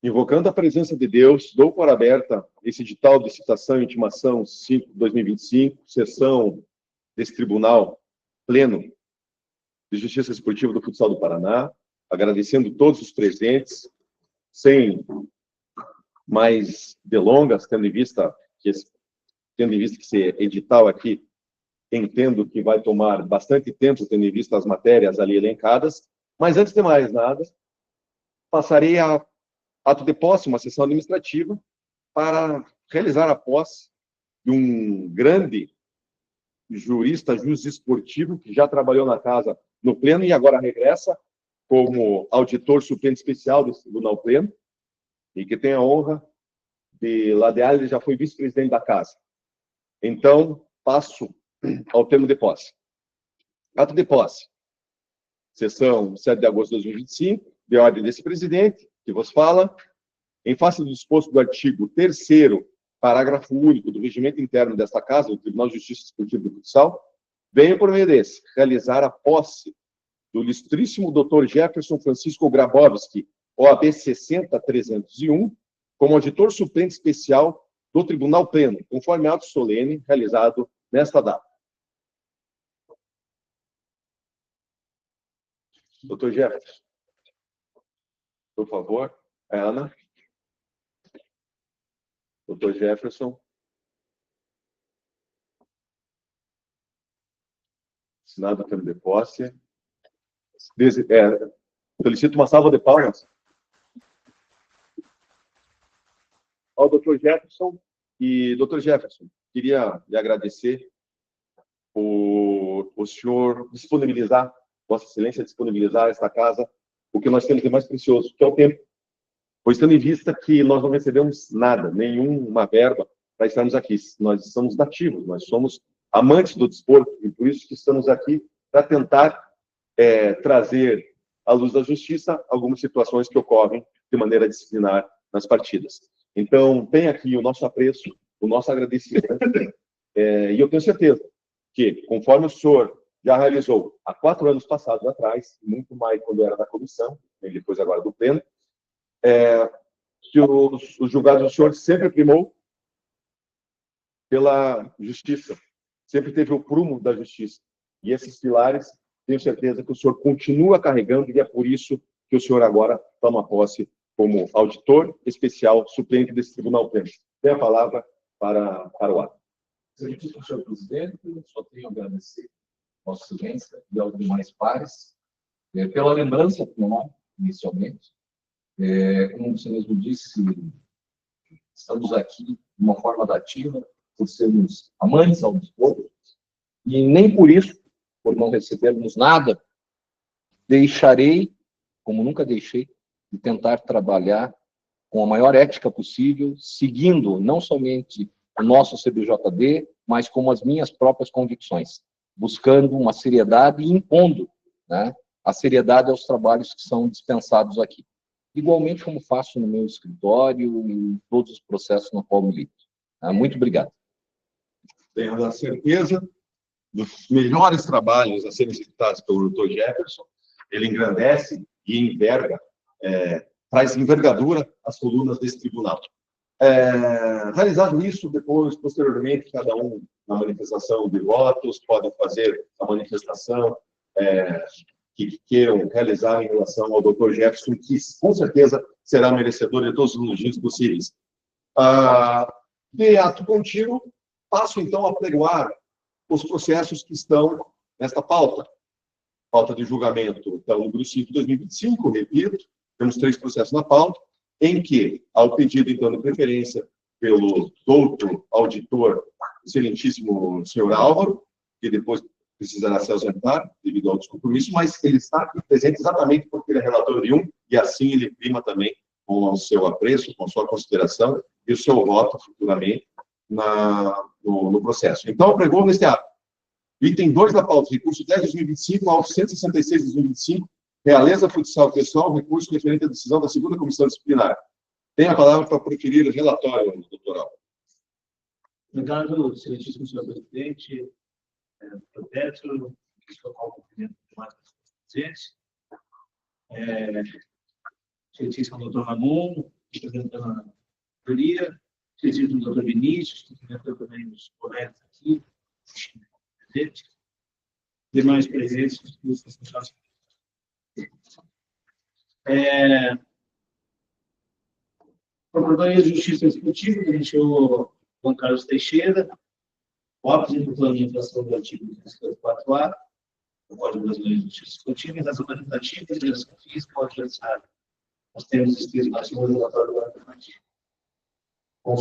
Invocando a presença de Deus, dou por aberta esse edital de citação e intimação 5/2025, sessão desse Tribunal Pleno de Justiça Esportiva do Futsal do Paraná, agradecendo todos os presentes, sem mais delongas, tendo em vista que esse edital aqui, entendo que vai tomar bastante tempo, tendo em vista as matérias ali elencadas, mas antes de mais nada, passarei a ato de posse, uma sessão administrativa, para realizar a posse de um grande jurista, juiz esportivo, que já trabalhou na casa no Pleno e agora regressa como auditor suplente especial do Tribunal Pleno, e que tem a honra de ladear, ele já foi vice-presidente da casa. Então, passo ao termo de posse. Ato de posse. Sessão 7 de agosto de 2025, de ordem desse presidente, que vos fala, em face do disposto do artigo 3º, parágrafo único do regimento interno desta casa, do Tribunal de Justiça Esportiva do Futsal, venho, por meio desse, realizar a posse do ilustríssimo Dr. Jefferson Francisco Grabowski, OAB 60301, como auditor suplente especial do Tribunal Pleno, conforme ato solene realizado nesta data. Dr. Jefferson, por favor. Ana. Dr. Jefferson. Assinado pelo de posse. Solicito uma salva de palmas ao Dr. Jefferson. E, Dr. Jefferson, queria lhe agradecer por o senhor disponibilizar, Vossa Excelência disponibilizar esta casa, o que nós temos de mais precioso, que é o tempo. Pois tendo em vista que nós não recebemos nada, nenhuma verba para estarmos aqui. Nós somos nativos, nós somos amantes do desporto, e por isso que estamos aqui para tentar trazer à luz da justiça algumas situações que ocorrem de maneira disciplinar nas partidas. Então, tem aqui o nosso apreço, o nosso agradecimento, e eu tenho certeza que, conforme o senhor já realizou há 4 anos passados atrás, muito mais quando era da comissão, e depois agora do Pleno, que os julgados do senhor sempre primou pela justiça, sempre teve o prumo da justiça. E esses pilares, tenho certeza que o senhor continua carregando, e é por isso que o senhor agora toma posse como auditor especial suplente desse Tribunal Pleno. Tem a palavra para o ato. Excelentíssimo senhor presidente, só tenho a agradecer a Vossa Excelência e aos demais pares pela lembrança, inicialmente. Como você mesmo disse, estamos aqui de uma forma dativa, por sermos amantes ao desporto, e nem por isso, por não recebermos nada, deixarei, como nunca deixei, de tentar trabalhar com a maior ética possível, seguindo não somente o nosso CBJD, mas como as minhas próprias convicções, buscando uma seriedade e impondo, né, a seriedade aos trabalhos que são dispensados aqui. Igualmente como faço no meu escritório e em todos os processos no qual milito. Muito obrigado. Tenho a certeza dos melhores trabalhos a serem executados pelo Dr. Jefferson. Ele engrandece e enverga, traz envergadura às colunas desse tribunal. Realizado isso, depois, posteriormente, cada um na manifestação de votos podem fazer a manifestação que queiram realizar em relação ao Dr. Jefferson, que com certeza será merecedor de todos os elogios possíveis. De ato contínuo, passo então a pregoar os processos que estão nesta pauta. Pauta de julgamento, então, número 5 de 2025, repito, temos 3 processos na pauta, em que, ao pedido, então, de preferência pelo doutor auditor, excelentíssimo senhor Álvaro, que depois precisará se ausentar devido ao descompromisso, mas ele está aqui presente exatamente porque ele é relator de um, e assim ele prima também com o seu apreço, com a sua consideração e o seu voto futuramente no processo. Então, pregou neste ato. Item 2 da pauta, recurso 10 de 2025 ao 166 de 2025, Realeza Futsal Pessoal, recurso referente à decisão da segunda comissão disciplinar. Tem a palavra para proferir o relatório, doutor Álvaro. Obrigado, excelentíssimo senhor presidente, Petro, o cumprimento de mais presentes. Excelentíssimo doutor Ramon, representando a maioria, presídio do Dr. Vinícius, cumprimentando também os colegas aqui, demais presentes dos funcionários. Procuradoria de Justiça Executiva, que iniciou Juan Carlos Teixeira, óbvio do plano de infração do artigo 344A, do Código Brasileiro de Justiça Executiva, em razão quantitativa, direção física ou adversário. Nós temos escrito na segunda relatório do argumento. Com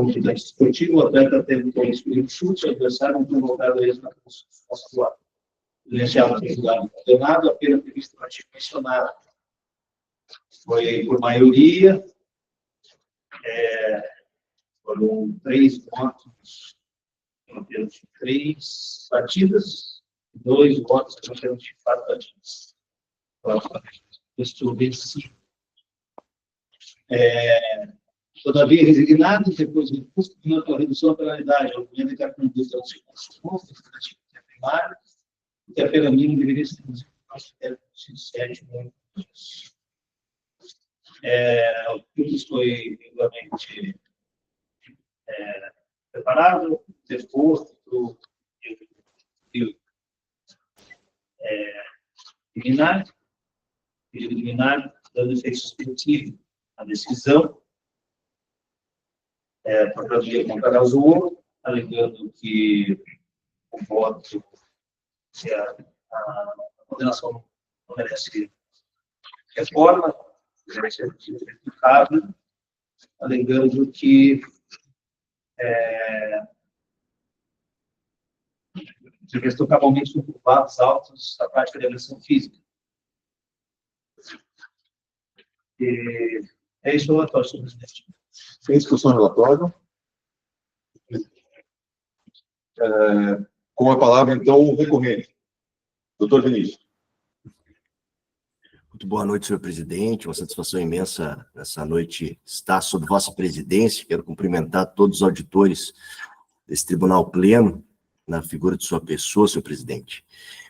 o estudante esportivo, o atleta teve como escolher um chute, o adversário não tem voltado a ele na nossa atual. O inicial foi julgado condenado, a pena prevista no artigo mencionado. Foi por maioria, foram 3 votos em termos de 3 partidas, 2 votos em termos de 4 partidas. Todavia, resignado, depois do custo de a redução da penalidade, ao argumento que a condução se consumou, primário, e que a pena mínima deveria ser reduzida para 7 anos. O curso foi regularmente preparado, deposto, eliminar, dando efeito suspensivo à decisão, Procuradoria contrariou, alegando que o voto, que a condenação não merece reforma, deve ser justificável, alegando que se restou cabalmente culpados altos da prática de agressão física. E é isso o relatório, senhor presidente. Sem discussão no relatório. Com a palavra, então, o recorrente. Doutor Vinícius. Muito boa noite, senhor presidente. Uma satisfação imensa nessa noite estar sob vossa presidência. Quero cumprimentar todos os auditores desse tribunal pleno, na figura de sua pessoa, senhor presidente.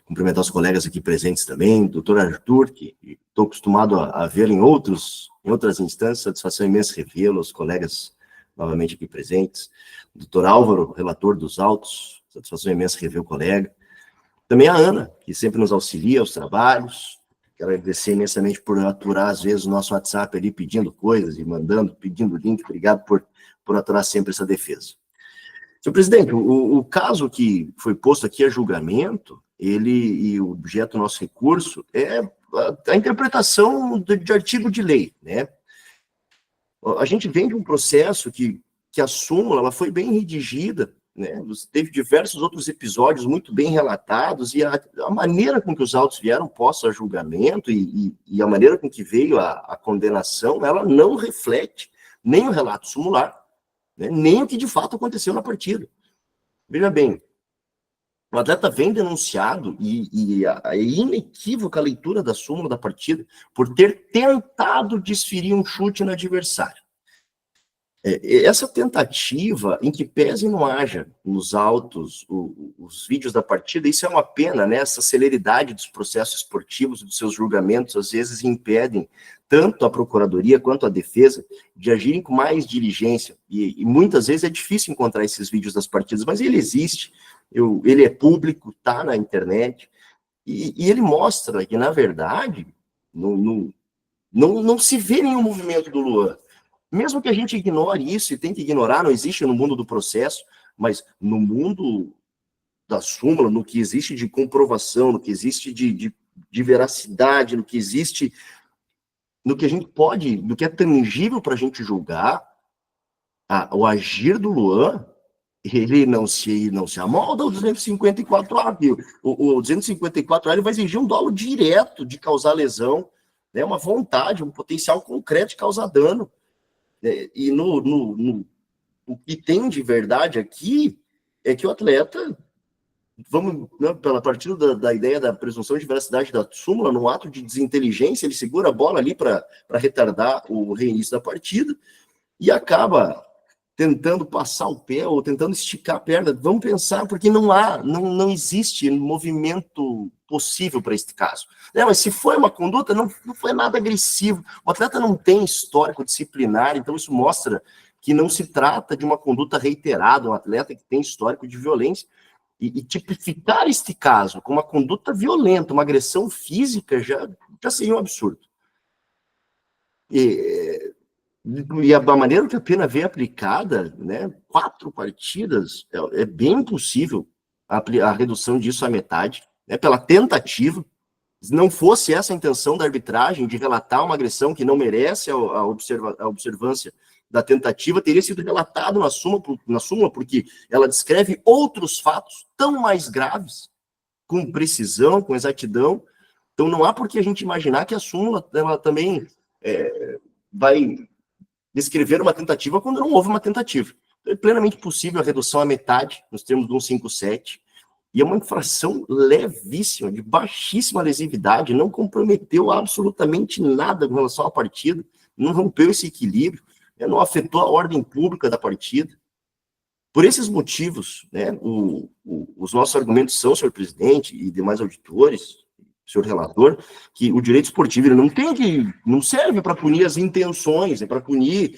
Cumprimentar os colegas aqui presentes também, doutor Arthur, que estou acostumado a vê-lo em outras instâncias, satisfação imensa revê-lo, os colegas novamente aqui presentes. Doutor Álvaro, relator dos autos, satisfação imensa rever o colega. Também a Ana, que sempre nos auxilia aos trabalhos. Quero agradecer imensamente por aturar, às vezes, o nosso WhatsApp ali, pedindo coisas e pedindo link. Obrigado por aturar sempre essa defesa. Senhor presidente, o caso que foi posto aqui a julgamento, e o objeto do nosso recurso é a interpretação de artigo de lei, né? A gente vem de um processo que a súmula ela foi bem redigida, né? Teve diversos outros episódios muito bem relatados, e a maneira com que os autos vieram postos a julgamento e a maneira com que veio a condenação, ela não reflete nem o relato sumular, né, nem o que de fato aconteceu na partida. Veja bem, o atleta vem denunciado, e a inequívoca leitura da súmula da partida, por ter tentado desferir um chute no adversário. Essa tentativa, em que pese não haja nos autos os vídeos da partida, isso é uma pena, né? Essa celeridade dos processos esportivos, dos seus julgamentos, às vezes impedem tanto a procuradoria quanto a defesa de agirem com mais diligência, e muitas vezes é difícil encontrar esses vídeos das partidas, mas ele existe, ele é público, está na internet, e ele mostra que, na verdade, não se vê nenhum movimento do Luan. Mesmo que a gente ignore isso, e tente ignorar, não existe no mundo do processo, mas no mundo da súmula, no que existe de comprovação, no que existe de veracidade, no que existe, no que a gente pode, no que é tangível para a gente julgar, o agir do Luan, ele não se amolda ao 254A, viu? O 254A ele vai exigir um dolo direto de causar lesão, né? Uma vontade, um potencial concreto de causar dano. E o que tem de verdade aqui é que o atleta, pela partir da ideia da presunção de veracidade da súmula, no ato de desinteligência, ele segura a bola ali para retardar o reinício da partida e acaba tentando passar o pé ou tentando esticar a perna. Vamos pensar, porque não existe movimento possível para este caso. Mas se foi uma conduta, não foi nada agressivo. O atleta não tem histórico disciplinar, então isso mostra que não se trata de uma conduta reiterada, um atleta que tem histórico de violência. E tipificar este caso com uma conduta violenta, uma agressão física, já seria um absurdo. E a maneira que a pena vem aplicada, né, 4 partidas, é bem possível a redução disso à metade, né, pela tentativa. Se não fosse essa a intenção da arbitragem, de relatar uma agressão que não merece a observância da tentativa, teria sido relatado na súmula, porque ela descreve outros fatos tão mais graves, com precisão, com exatidão. Então não há por que a gente imaginar que a súmula ela também vai descrever uma tentativa quando não houve uma tentativa. Então, é plenamente possível a redução à metade, nos termos do 157, e é uma infração levíssima, de baixíssima lesividade, não comprometeu absolutamente nada com relação à partida, não rompeu esse equilíbrio, não afetou a ordem pública da partida. Por esses motivos, né, os nossos argumentos são, senhor presidente e demais auditores, senhor relator, que o direito esportivo ele não serve para punir as intenções, é para punir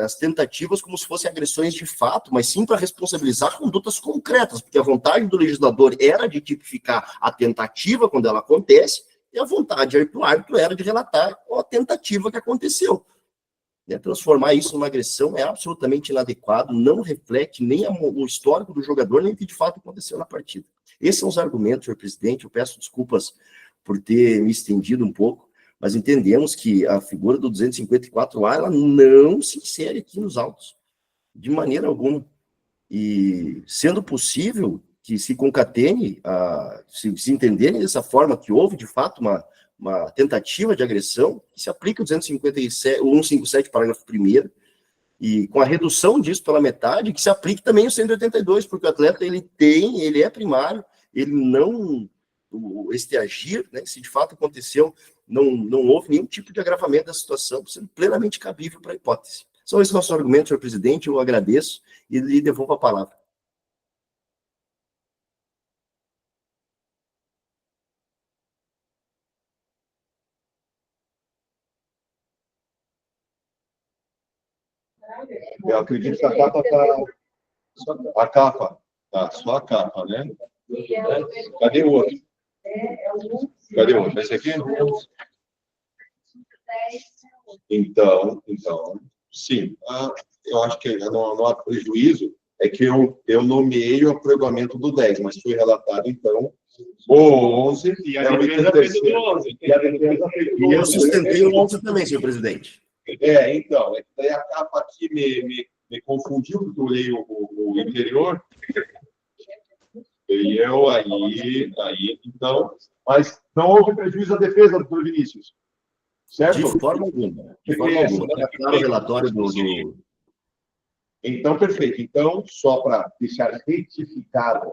as tentativas como se fossem agressões de fato, mas sim para responsabilizar condutas concretas, porque a vontade do legislador era de tipificar a tentativa quando ela acontece, e a vontade do árbitro era de relatar a tentativa que aconteceu. Transformar isso numa agressão é absolutamente inadequado, não reflete nem o histórico do jogador, nem o que de fato aconteceu na partida. Esses são os argumentos, senhor presidente. Eu peço desculpas por ter me estendido um pouco, mas entendemos que a figura do 254A ela não se insere aqui nos autos, de maneira alguma. E, sendo possível que se concatene, se entenderem dessa forma que houve, de fato, uma tentativa de agressão, que se aplica o 157, parágrafo 1º, e com a redução disso pela metade, que se aplique também o 182, porque o atleta, ele é primário, ele não, este agir, né, se de fato aconteceu, não houve nenhum tipo de agravamento da situação, sendo plenamente cabível para a hipótese. São esses nossos argumentos, senhor presidente, eu agradeço e lhe devolvo a palavra. Eu acredito que a capa está... A capa. Tá, só a capa, né? Cadê o outro? Cadê o outro? Esse aqui? Então, sim. Eu acho que não há prejuízo, é que eu nomeei o aproveitamento do 10, mas foi relatado, então, o 11 e a defesa fez o 11. E eu sustentei o 11 também, senhor presidente. Então, daí a capa aqui me confundiu, porque eu olhei o interior, e eu aí, então, mas não houve prejuízo à defesa, doutor Vinícius, certo? De forma alguma. De forma alguma. É claro o relatório do... Então, perfeito. Então, só para deixar retificado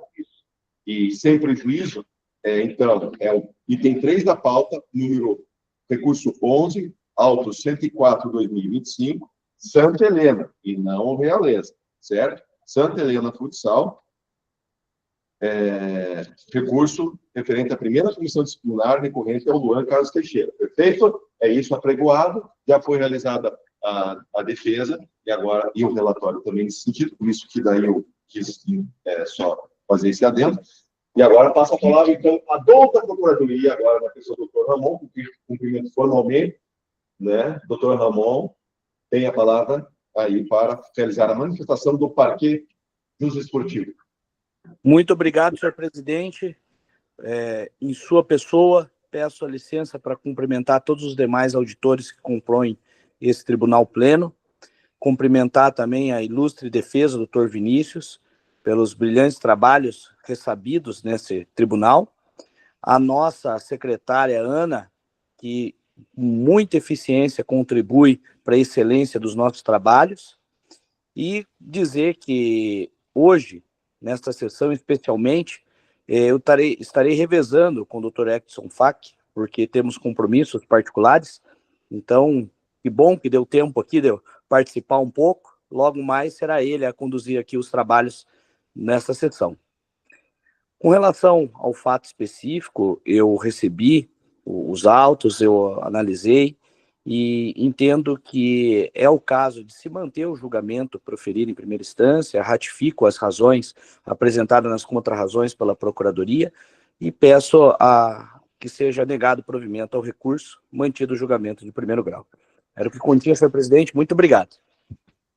e sem prejuízo, então, é o item 3 da pauta, número recurso 11, auto 104/2025, Santa Helena, e não Realeza, certo? Santa Helena Futsal, recurso referente à primeira comissão disciplinar recorrente ao Luan Carlos Teixeira. Perfeito? É isso apregoado, já foi realizada a defesa, e o relatório também nesse sentido, por isso que daí eu quis só fazer esse adendo. E agora passa a palavra, então, a douta Procuradoria, agora na pessoa do doutor Ramon, cumprimento formalmente, né? Doutor Ramon tem a palavra aí para realizar a manifestação do parquê jus esportivo. Muito obrigado, senhor presidente. Em sua pessoa, peço a licença para cumprimentar todos os demais auditores que compõem esse tribunal pleno, cumprimentar também a ilustre defesa, doutor Vinícius, pelos brilhantes trabalhos ressabidos nesse tribunal, a nossa secretária Ana, que com muita eficiência contribui para a excelência dos nossos trabalhos, e dizer que hoje, nesta sessão especialmente, eu estarei revezando com o Dr. Edson Fac, porque temos compromissos particulares, então, que bom que deu tempo aqui de eu participar um pouco, logo mais será ele a conduzir aqui os trabalhos nesta sessão. Com relação ao fato específico, eu recebi os autos, eu analisei e entendo que é o caso de se manter o julgamento proferido em primeira instância, ratifico as razões apresentadas nas contrarrazões pela Procuradoria e peço que seja negado o provimento ao recurso, mantido o julgamento de primeiro grau. Era o que continha, senhor presidente. Muito obrigado.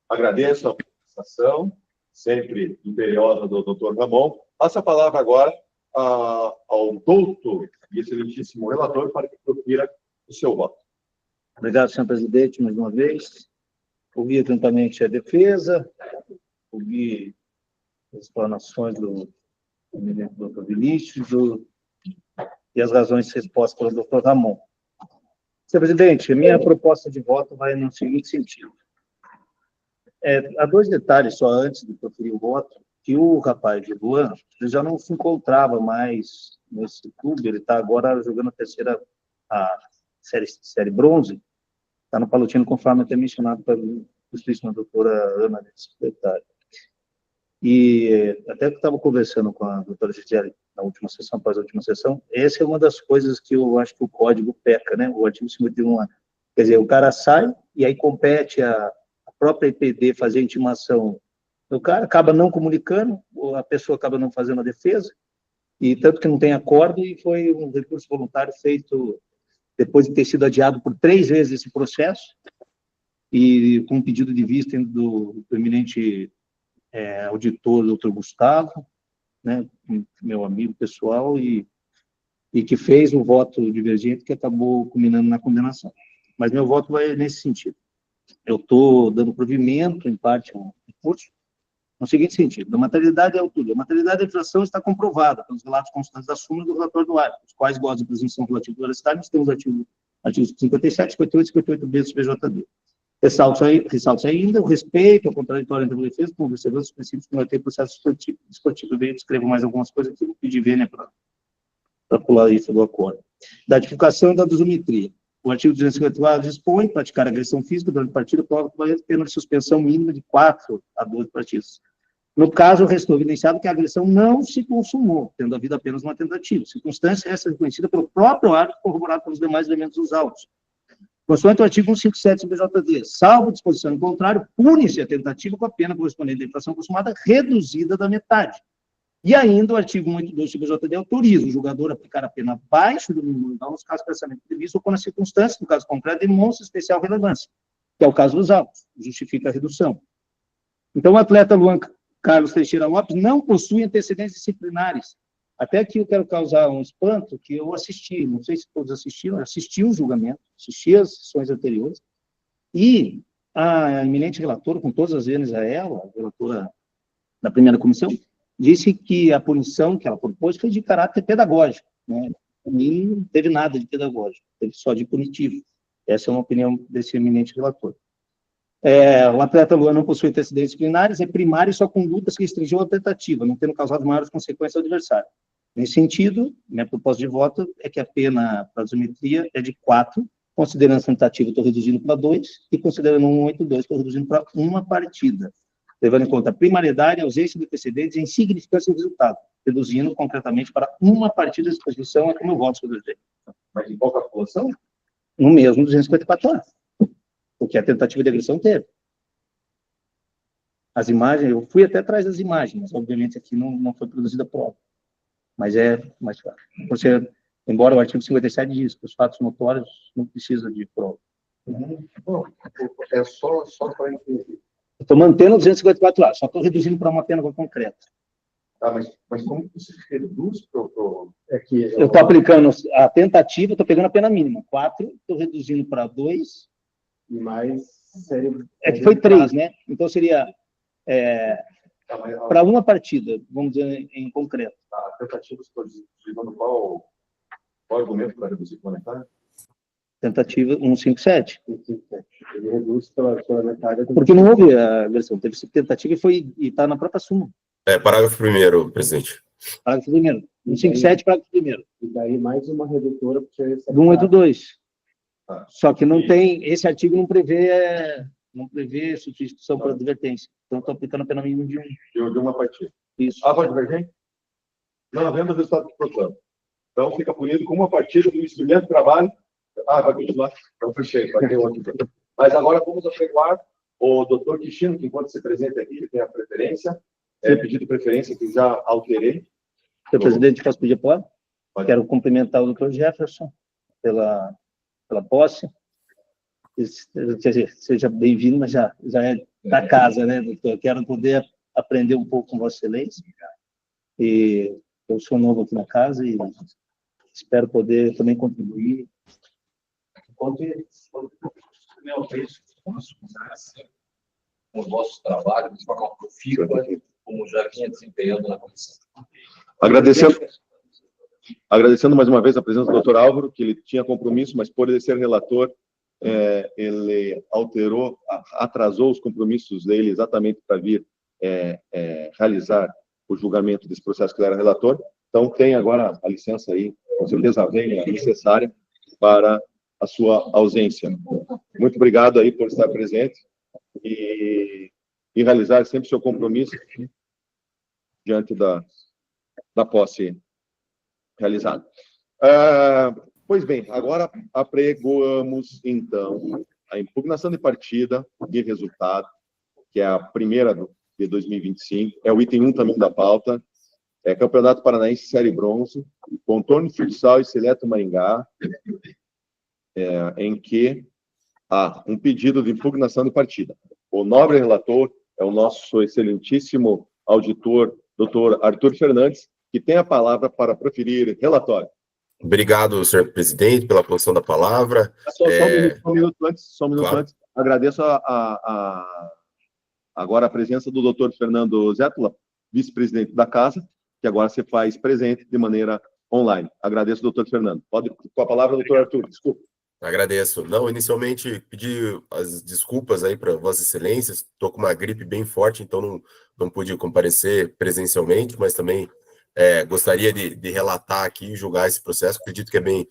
Agradeço a participação, sempre imperiosa do doutor Ramon. Passo a palavra agora ao doutor e excelentíssimo relator para que profira o seu voto. Obrigado, senhor presidente, mais uma vez. Ouvi atentamente a defesa, ouvi as explanações do eminente doutor Vinícius e as razões expostas pelo doutor Ramon. Senhor presidente, a minha proposta de voto vai no seguinte sentido. Há dois detalhes só antes de proferir o voto, que o rapaz de Luan ele já não se encontrava mais nesse clube, ele está agora jogando a série bronze, está no Palutino, conforme até mencionado pela ilustríssima doutora Ana, secretária. E até que eu estava conversando com a doutora Gisele na última sessão, após a última sessão, essa é uma das coisas que eu acho que o código peca, né? O artigo 51, quer dizer, o cara sai e aí compete a própria IPD fazer a intimação do cara, acaba não comunicando, a pessoa acaba não fazendo a defesa, e tanto que não tem acordo, e foi um recurso voluntário feito depois de ter sido adiado por 3 vezes esse processo, e com um pedido de vista do eminente auditor, doutor Gustavo, né, meu amigo pessoal, e que fez um voto divergente que acabou culminando na condenação. Mas meu voto vai nesse sentido. Eu estou dando provimento, em parte, ao recurso, no seguinte sentido: a materialidade é o tudo. A materialidade da infração está comprovada pelos relatos constantes da súmula e do relatório do árbitro, os quais gozam de presunção relativa à veracidade. Nós temos artigos 57, 58 e 58b do PJD. Ressalta ainda o respeito ao contraditório entre a defesa, com observando os princípios que não tem processo esportivo. Eu escrevo mais algumas coisas aqui, vou pedir vênia para pular isso do acordo. Da tipificação e da dosimetria. O artigo 254 dispõe praticar agressão física durante partida, prova que vai ter pena de suspensão mínima de 4 a 12 partidas. No caso, restou evidenciado que a agressão não se consumou, tendo havido apenas uma tentativa. Circunstância essa reconhecida pelo próprio árbitro, corroborado pelos demais elementos dos autos. Consoante o artigo 157 do BJD, salvo disposição em contrário, pune-se a tentativa com a pena correspondente à infração consumada reduzida da metade. E ainda o artigo 182 do BJD autoriza o julgador a aplicar a pena abaixo do mínimo legal nos casos expressamente previstos ou quando as circunstâncias, no caso concreto, demonstram especial relevância, que é o caso dos autos, justifica a redução. Então, o atleta Luan Carlos Teixeira Lopes não possui antecedentes disciplinares. Até aqui eu quero causar um espanto, que eu assisti, não sei se todos assistiram, assisti o julgamento, assisti as sessões anteriores, e a eminente relatora, com todas as vezes a ela, a relatora da primeira comissão, disse que a punição que ela propôs foi de caráter pedagógico, né? E não teve nada de pedagógico, teve só de punitivo. Essa é uma opinião desse eminente relator. O atleta Luan não possui antecedentes disciplinares, é primário e sua conduta se restringiu à tentativa, não tendo causado maiores consequências ao adversário. Nesse sentido, minha proposta de voto é que a pena para a dosimetria é de 4, considerando a tentativa, estou reduzindo para 2, e considerando 182, estou reduzindo para 1 partida, levando em conta a primariedade, a ausência de antecedentes e a insignificância do resultado, reduzindo concretamente para 1 partida de exposição, é como eu voto sobre o jeito. Mas em qual calculação? No mesmo 254 horas, porque a tentativa de agressão teve. As imagens, eu fui até atrás das imagens, obviamente aqui não foi produzida prova, mas é mais claro. Embora o artigo 57 diz que os fatos notórios não precisam de prova. Bom, é só para entender. Estou mantendo 254 horas, só estou reduzindo para uma pena concreta. Tá, mas como que se reduz para o... Eu estou aplicando a tentativa, estou pegando a pena mínima, 4, estou reduzindo para 2. E mais... É que foi 3, né? Então seria para 1 partida, vamos dizer em concreto. A tentativa, estou dizendo qual argumento para reduzir o metade? Tentativa 157. Ele reduz pela metade. Porque não houve a agressão, teve tentativa e está na própria súmula. Parágrafo 1º, presidente. Parágrafo 1º. 157, parágrafo 1º. E daí mais uma redutora para você... Do 182. Ah. Só que não tem, esse artigo não prevê substituição por advertência. Então, estou aplicando a pena mínima de 1. De 1 partida. Isso. Pode divergente? não havendo resultado do proclamo. Então, fica punido como uma partida do instrumento de trabalho. Ah, vai continuar? Então, fechei, vai ter outro. Mas agora vamos apregoar o doutor Quixino, que enquanto se presente aqui, ele tem a preferência. É pedido de preferência que já alterei. Senhor presidente, posso pedir a palavra? Pode. Quero cumprimentar o doutor Jefferson pela posse. Seja bem-vindo, mas já é da casa, né, doutor? Quero poder aprender um pouco com Vossa Excelência. E eu sou novo aqui na casa e espero poder também contribuir. Com os vossos trabalhos de forma profícua, como já vinha desempenhando na comissão. Agradecendo mais uma vez a presença do Dr. Álvaro, que ele tinha compromisso, mas por ele ser relator, ele atrasou os compromissos dele exatamente para vir realizar o julgamento desse processo que ele era relator. Então, tem agora a licença aí, com certeza vem a necessária para a sua ausência. Muito obrigado aí por estar presente e realizar sempre o seu compromisso diante da posse realizada. Pois bem, agora apregoamos, então, a impugnação de partida de resultado, que é a primeira de 2025, é o item 1 também da pauta, é Campeonato Paranaense Série Bronze, Contorno Futsal e Seleto Maringá, em que há um pedido de impugnação de partida. O nobre relator é o nosso excelentíssimo auditor, doutor Arthur Fernandes, que tem a palavra para proferir relatório. Obrigado, senhor presidente, pela posição da palavra. Só um minuto antes, Claro. agradeço agora a presença do doutor Fernando Zétula, vice-presidente da casa, que agora se faz presente de maneira online. Agradeço, doutor Fernando. Pode, com a palavra, doutor Arthur, desculpa. Agradeço. Não, inicialmente, pedi as desculpas aí para Vossa Excelência, estou com uma gripe bem forte, então não pude comparecer presencialmente, mas também gostaria de relatar aqui e julgar esse processo, acredito que é bem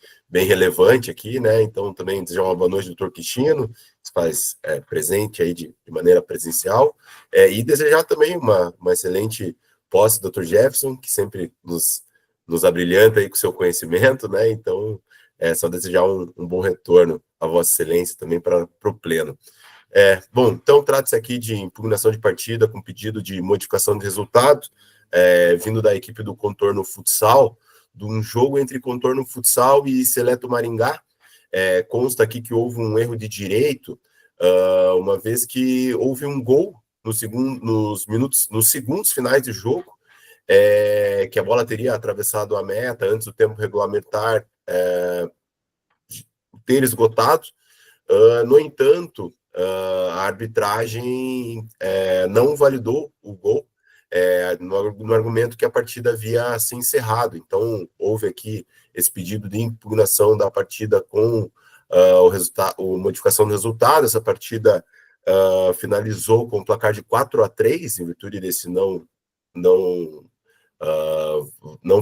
relevante aqui, né? Então, também desejar uma boa noite, doutor Quixino, que faz presente aí de maneira presencial, e desejar também uma excelente posse, doutor Jefferson, que sempre nos abrilhanta aí com seu conhecimento, né? Então, só desejar um bom retorno a Vossa Excelência também para o Pleno. Bom, então trata-se aqui de impugnação de partida com pedido de modificação de resultado, vindo da equipe do Contorno Futsal, de um jogo entre Contorno Futsal e Seleto Maringá. Consta aqui que houve um erro de direito, uma vez que houve um gol nos segundos finais de jogo, que a bola teria atravessado a meta antes do tempo regulamentar ter esgotado. No entanto, a arbitragem não validou o gol, no argumento que a partida havia se encerrado. Então, houve aqui esse pedido de impugnação da partida com a modificação do resultado. Essa partida finalizou com um placar de 4-3, em virtude desse não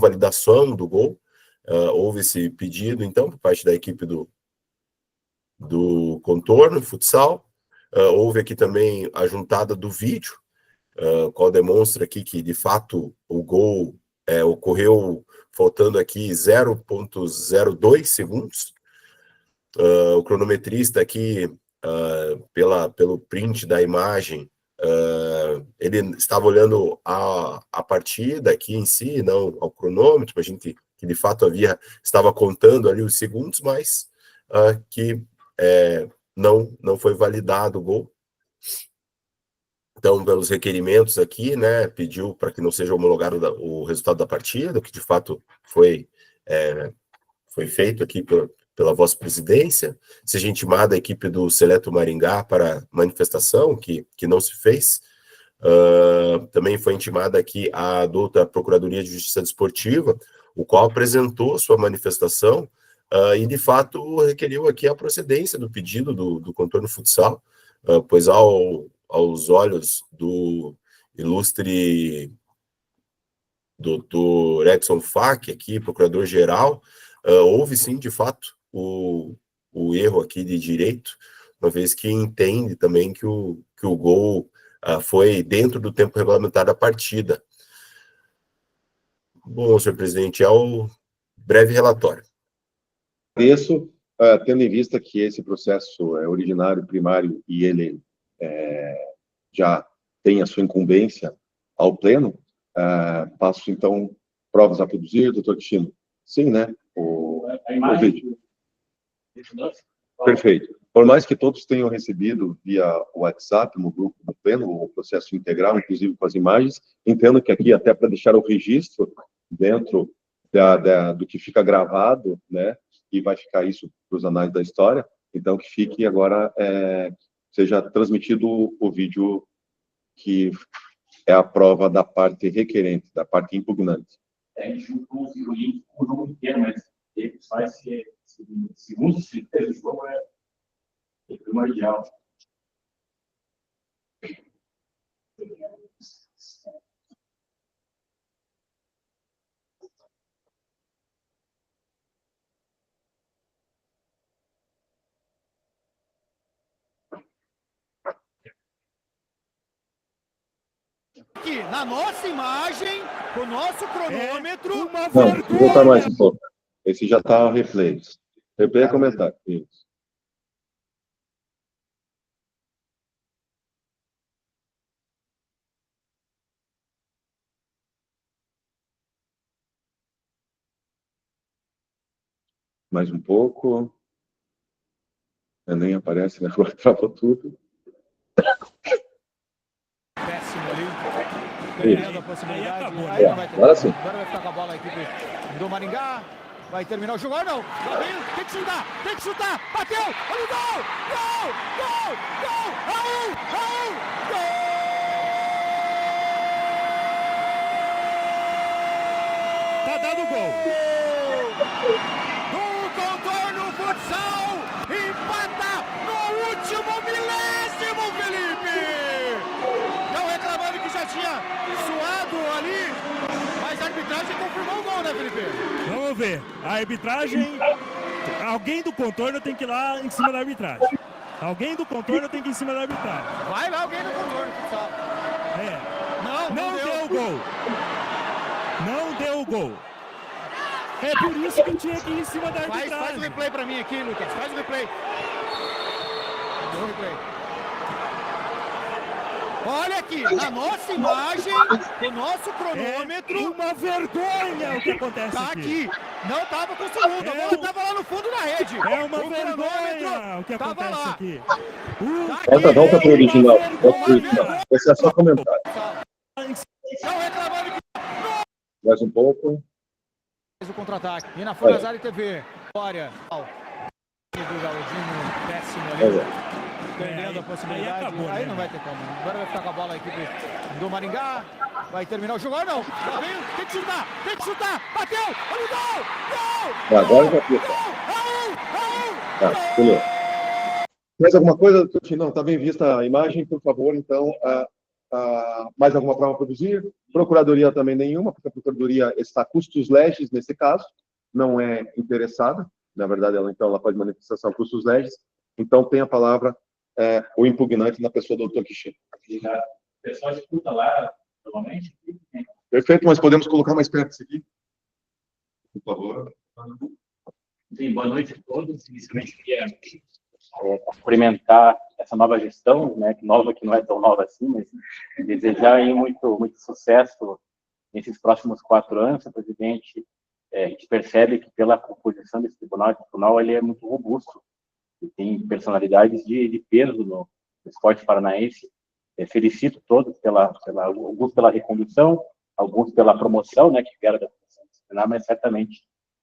validação do gol. Houve esse pedido, então, por parte da equipe do Contorno Futsal. Houve aqui também a juntada do vídeo, qual demonstra aqui que, de fato, o gol ocorreu faltando aqui 0,02 segundos. O cronometrista aqui, pelo print da imagem, ele estava olhando a partida aqui em si, não ao cronômetro, a gente que de fato estava contando ali os segundos, mas que não foi validado o gol. Então, pelos requerimentos aqui, né, pediu para que não seja homologado o resultado da partida, que de fato foi feito aqui pela vossa presidência, seja intimada a equipe do Seleto Maringá para manifestação, que não se fez. Também foi intimada aqui a douta Procuradoria de Justiça Desportiva, o qual apresentou sua manifestação e, de fato, requeriu aqui a procedência do pedido do Contorno Futsal, pois aos olhos do ilustre doutor Edson Fac, aqui, procurador-geral, houve sim, de fato, o erro aqui de direito, uma vez que entende também que o gol foi dentro do tempo regulamentar da partida. Bom, senhor presidente, é o breve relatório. Isso, tendo em vista que esse processo é originário, primário, e ele já tem a sua incumbência ao pleno, passo, então, provas a produzir, doutor Cristina. Sim, né? O vídeo. Perfeito. Por mais que todos tenham recebido via WhatsApp, no grupo do pleno, o processo integral, inclusive com as imagens, entendo que aqui, até para deixar o registro dentro do que fica gravado, né, e vai ficar isso para os anais da história, então que fique agora, seja transmitido o vídeo que é a prova da parte requerente, da parte impugnante. A gente não conseguiu o link com o jogo inteiro, mas ele faz que, segundo os critérios do jogo, é primordial. Aqui, na nossa imagem, o nosso cronômetro. Não, vou voltar mais um pouco. Esse já está replay. Replay é comentário. Isso. Mais um pouco. Nem aparece, né? Agora travou tudo. Péssimo ali. Perdendo a possibilidade. Aí não vai ter. Agora sim. Agora vai ficar com a bola a equipe do Maringá. Vai terminar o jogo. Ah, não. Lá vem, tem que chutar. Tem que chutar. Bateu. Olha o gol. Gol. Gol. Gol. Raul. Raul. Gol. Tá dando gol. O Contorno Futsal empata no último milésimo, Felipe! Estão reclamando que já tinha suado ali, mas a arbitragem confirmou o gol, né, Felipe? Vamos ver. A arbitragem... Alguém do Contorno tem que ir lá em cima da arbitragem. Alguém do Contorno tem que ir em cima da arbitragem. Vai lá alguém do Contorno Futsal. Não deu o gol. Não deu o gol. É por isso que tinha que ir em cima da arbitragem. Faz o replay pra mim aqui, Lucas. Faz o replay. Olha aqui, na nossa imagem, o nosso cronômetro. É uma vergonha o que acontece tá aqui. Não tava com o segundo, a bola tava lá no fundo da rede. É uma vergonha o que acontece lá. aqui. Volta para o original. Esse é só comentário. Estão reclamando que... Mais um pouco. O contra-ataque. E na Folha Azar TV. Glória. Do Galdino, péssimo ali. Perdendo a possibilidade. Aí não vai ter como. Agora vai ficar com a bola a equipe do Maringá. Vai terminar o jogo. Ah, não. Lá vem. Tem que chutar. Tem que chutar. Bateu. Olha o gol. Gol. Agora já fica. Tá, beleza. Mais alguma coisa? Não, está bem vista a imagem, por favor, então. Mais alguma prova a produzir? Procuradoria também nenhuma, porque a Procuradoria está custos legis nesse caso, não é interessada, na verdade ela faz manifestação custos legis, então tem a palavra o impugnante na pessoa do Dr. Kishino. O pessoal escuta lá, normalmente. Perfeito, mas podemos colocar mais perto isso aqui? Por favor. Sim, boa noite a todos. Inicialmente queria cumprimentar essa nova gestão, né, que não é tão nova assim, mas desejar aí muito sucesso nesses próximos 4 anos, presidente. A gente percebe que pela composição desse tribunal ele é muito robusto e tem personalidades de peso no esporte paranaense. Felicito todos alguns pela recondução, alguns pela promoção, né, que vieram da comissão disciplinar, mas certamente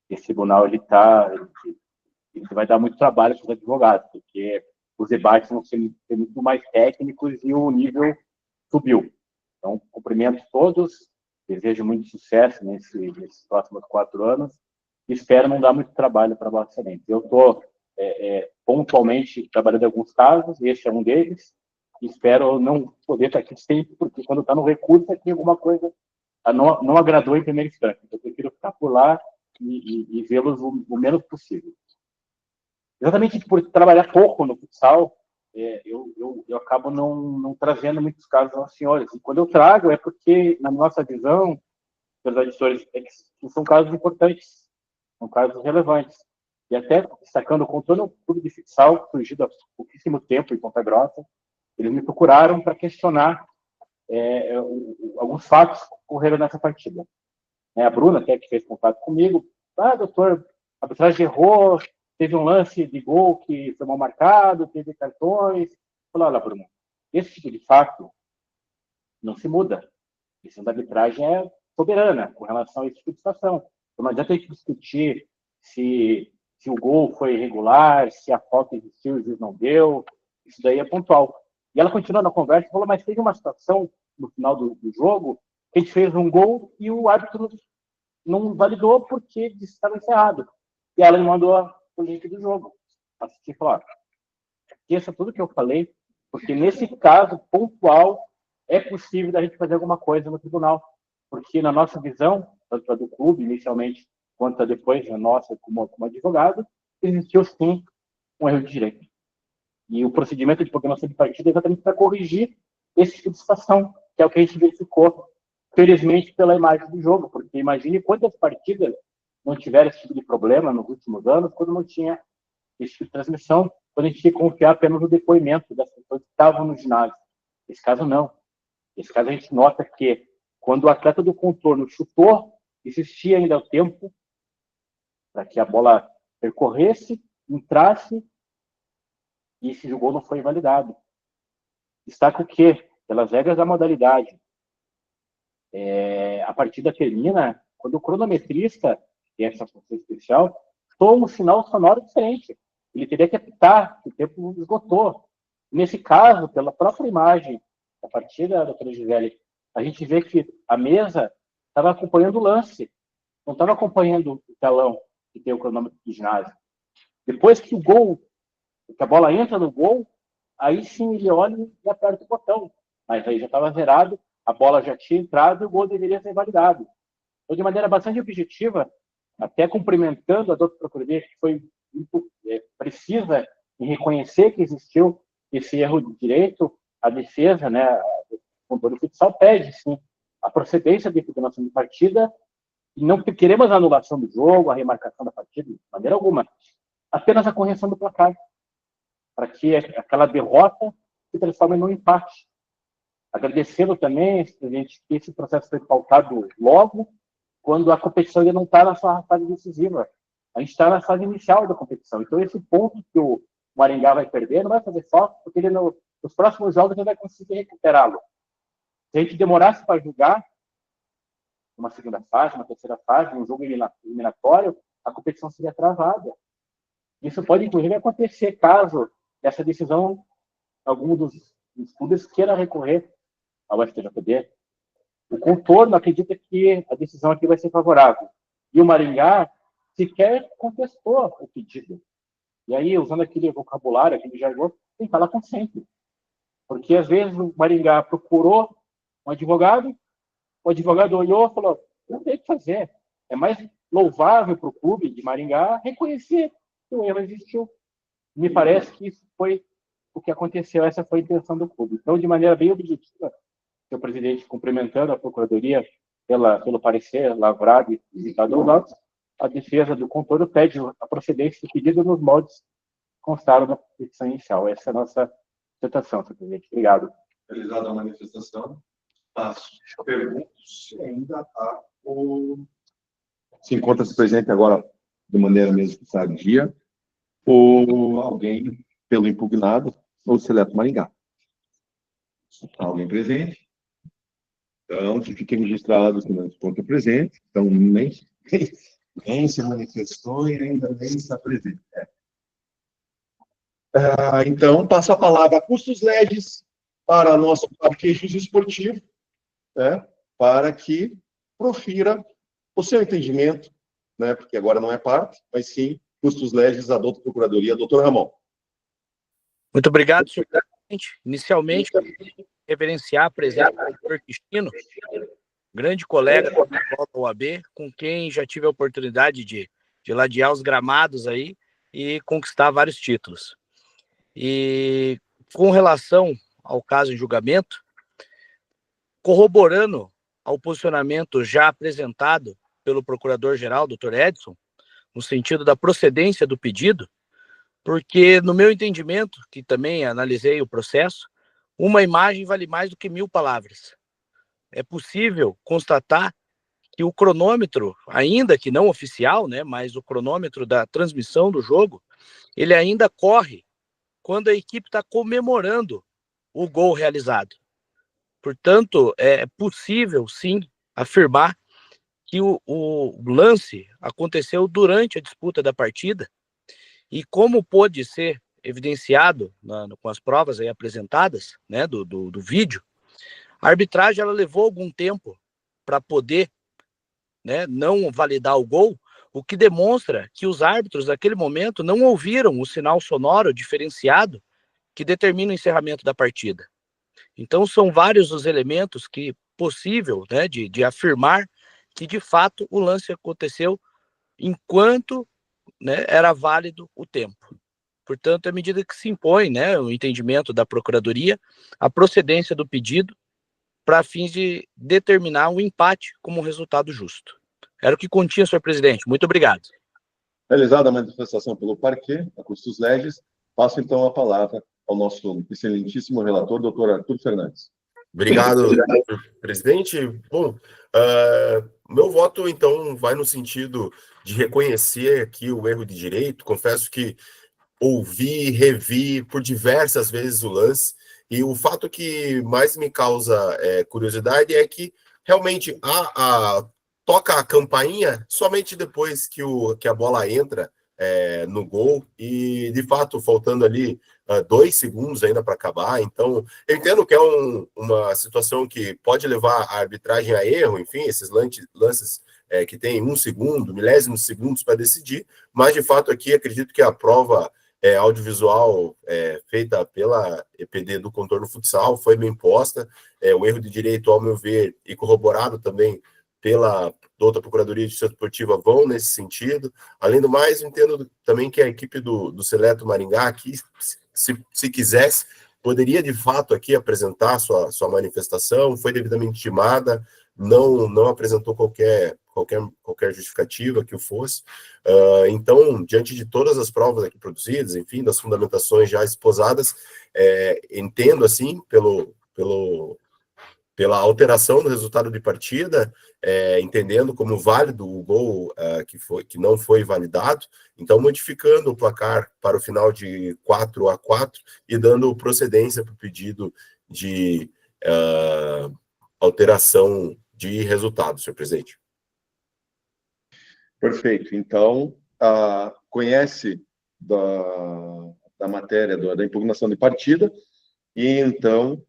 esse tribunal ele vai dar muito trabalho para os advogados, porque os debates vão ser muito mais técnicos e o nível subiu. Então, cumprimento todos, desejo muito sucesso nesses próximos 4 anos e espero não dar muito trabalho para Vossa Excelência. Eu estou pontualmente trabalhando em alguns casos, esse é um deles, e espero não poder estar aqui sempre, porque quando está no recurso aqui alguma coisa não agradou em primeira instância. Então, eu prefiro ficar por lá e vê-los o menos possível. Exatamente por trabalhar pouco no futsal, eu acabo não trazendo muitos casos aos senhores. E quando eu trago é porque, na nossa visão, pelos auditores, é que são casos importantes, são casos relevantes. E até destacando, contando um clube de futsal surgido há pouquíssimo tempo em Ponta Grossa, eles me procuraram para questionar alguns fatos que ocorreram nessa partida. A Bruna, até que fez contato comigo, doutor, a arbitragem errou, teve um lance de gol que foi mal marcado, teve cartões. Falei, olha, Bruna, esse tipo de fato não se muda. A decisão da arbitragem é soberana com relação a esse tipo de situação. Então, não adianta a gente discutir se o gol foi irregular, se a falta existiu e o juiz não deu. Isso daí é pontual. E ela continuou na conversa e falou, mas teve uma situação no final do jogo que a gente fez um gol e o árbitro não validou porque disse que estava encerrado. E ela me mandou o link do jogo. Assisti e falou, esqueça tudo que eu falei, porque nesse caso pontual é possível da gente fazer alguma coisa no tribunal. Porque na nossa visão, tanto a do clube inicialmente, quanto a depois a nossa como advogado, existiu sim um erro de direito. E o procedimento de programação de partida é exatamente para corrigir esse tipo de situação, que é o que a gente verificou, felizmente, pela imagem do jogo, porque imagine quantas partidas não tiveram esse tipo de problema nos últimos anos, quando não tinha esse tipo de transmissão, quando a gente tinha que confiar apenas no depoimento das pessoas que estavam no ginásio. Nesse caso, não. Nesse caso, a gente nota que, quando o atleta do contorno chutou, existia ainda o tempo para que a bola percorresse, entrasse, e esse gol não foi invalidado. Destaca o quê? Pelas regras da modalidade. A partida termina quando o cronometrista, que tem essa função especial, toma um sinal sonoro diferente. Ele teria que apitar, que o tempo esgotou. Nesse caso, pela própria imagem da partida, doutora Gisele, a gente vê que a mesa estava acompanhando o lance, não estava acompanhando o telão que tem o cronômetro do ginásio. Depois que que a bola entra no gol, aí sim ele olha e aperta o botão. Mas aí já estava zerado, a bola já tinha entrado e o gol deveria ser validado. Então, de maneira bastante objetiva, até cumprimentando a doutora Procuradoria, que foi muito precisa em reconhecer que existiu esse erro de direito, a defesa, o controle futsal pede, sim, a procedência de impugnação de partida, e não queremos a anulação do jogo, a remarcação da partida, de maneira alguma, apenas a correção do placar, para que aquela derrota se transforme num empate. Agradecendo também, presidente, que esse processo foi pautado logo, quando a competição ainda não está na sua fase decisiva. A gente está na fase inicial da competição. Então, esse ponto que o Maringá vai perder não vai fazer falta, porque ele nos próximos jogos ele vai conseguir recuperá-lo. Se a gente demorasse para julgar uma segunda fase, uma terceira fase, um jogo eliminatório, a competição seria travada. Isso pode, inclusive, acontecer caso essa decisão, algum dos clubes queira recorrer ao STJD. O contorno acredita que a decisão aqui vai ser favorável. E o Maringá sequer contestou o pedido. E aí, usando aquele vocabulário, aquele jargão, tem que falar consente. Porque, às vezes, o Maringá procurou um advogado, o advogado olhou e falou, não tem o que fazer. É mais louvável para o clube de Maringá reconhecer que o erro existiu. Me parece que isso foi o que aconteceu, essa foi a intenção do clube. Então, de maneira bem objetiva, o presidente, cumprimentando a Procuradoria pelo parecer lavrado e visitado aos autos, a defesa do contorno pede a procedência do pedido nos moldes que constaram na petição inicial. Essa é a nossa citação, senhor presidente. Obrigado. Realizada a manifestação, faço perguntas se ainda há se encontra-se presente agora de maneira mesmo sadia ou alguém pelo impugnado ou seleto Maringá. Alguém presente? Então, que fiquem registrados que não encontra presente. Então, nem se manifestou e ainda nem está presente. Então, passo a palavra a Custos Legis para nosso queijo esportivo, para que profira o seu entendimento, porque agora não é parte, mas sim Custos Legis, a doutora Procuradoria, doutor Ramon. Muito obrigado, senhor presidente. Inicialmente, reverenciar a presença do doutor Cristino, grande colega da OAB, com quem já tive a oportunidade de ladear os gramados aí e conquistar vários títulos. E com relação ao caso em julgamento, corroborando ao posicionamento já apresentado pelo Procurador-Geral, Dr. Edson, no sentido da procedência do pedido, porque, no meu entendimento, que também analisei o processo, uma imagem vale mais do que 1000 palavras. É possível constatar que o cronômetro, ainda que não oficial, né, mas o cronômetro da transmissão do jogo, ele ainda corre quando a equipe está comemorando o gol realizado. Portanto, é possível, sim, afirmar que o lance aconteceu durante a disputa da partida e, como pôde ser evidenciado com as provas aí apresentadas, né, do vídeo, a arbitragem ela levou algum tempo para poder, né, não validar o gol, o que demonstra que os árbitros naquele momento não ouviram o sinal sonoro diferenciado que determina o encerramento da partida. Então são vários os elementos que possível, né, de afirmar que de fato o lance aconteceu enquanto, né, era válido o tempo. Portanto, à medida que se impõe, né, o entendimento da Procuradoria, a procedência do pedido para fins de determinar um empate como resultado justo. Era o que continha, senhor presidente. Muito obrigado. Realizada a manifestação pelo parquê, a custos legis, passo então a palavra ao nosso excelentíssimo relator, doutor Arthur Fernandes. Obrigado, presidente. Bom, meu voto, então, vai no sentido de reconhecer aqui o erro de direito. Confesso que ouvi, revi por diversas vezes o lance, e o fato que mais me causa curiosidade é que realmente toca a campainha somente depois que a bola entra no gol, e de fato faltando ali 2 segundos ainda para acabar. Então eu entendo que é uma situação que pode levar a arbitragem a erro, enfim, esses lances que tem 1 segundo, milésimos segundos para decidir, mas de fato aqui acredito que a prova audiovisual feita pela EPD do Contorno Futsal foi bem posta. O erro de direito, ao meu ver, e corroborado também pela outra Procuradoria de Justiça Desportiva, vão nesse sentido. Além do mais, entendo também que a equipe do Seleto Maringá aqui, se quisesse, poderia de fato aqui apresentar sua manifestação, foi devidamente intimada, não apresentou qualquer justificativa que o fosse. Então, diante de todas as provas aqui produzidas, enfim, das fundamentações já esposadas, entendo, assim, pela alteração do resultado de partida, entendendo como válido o gol que não foi validado, então modificando o placar para o final de 4-4 e dando procedência para o pedido de alteração de resultado, senhor presidente. Perfeito. Então, conhece da matéria da impugnação de partida e, então,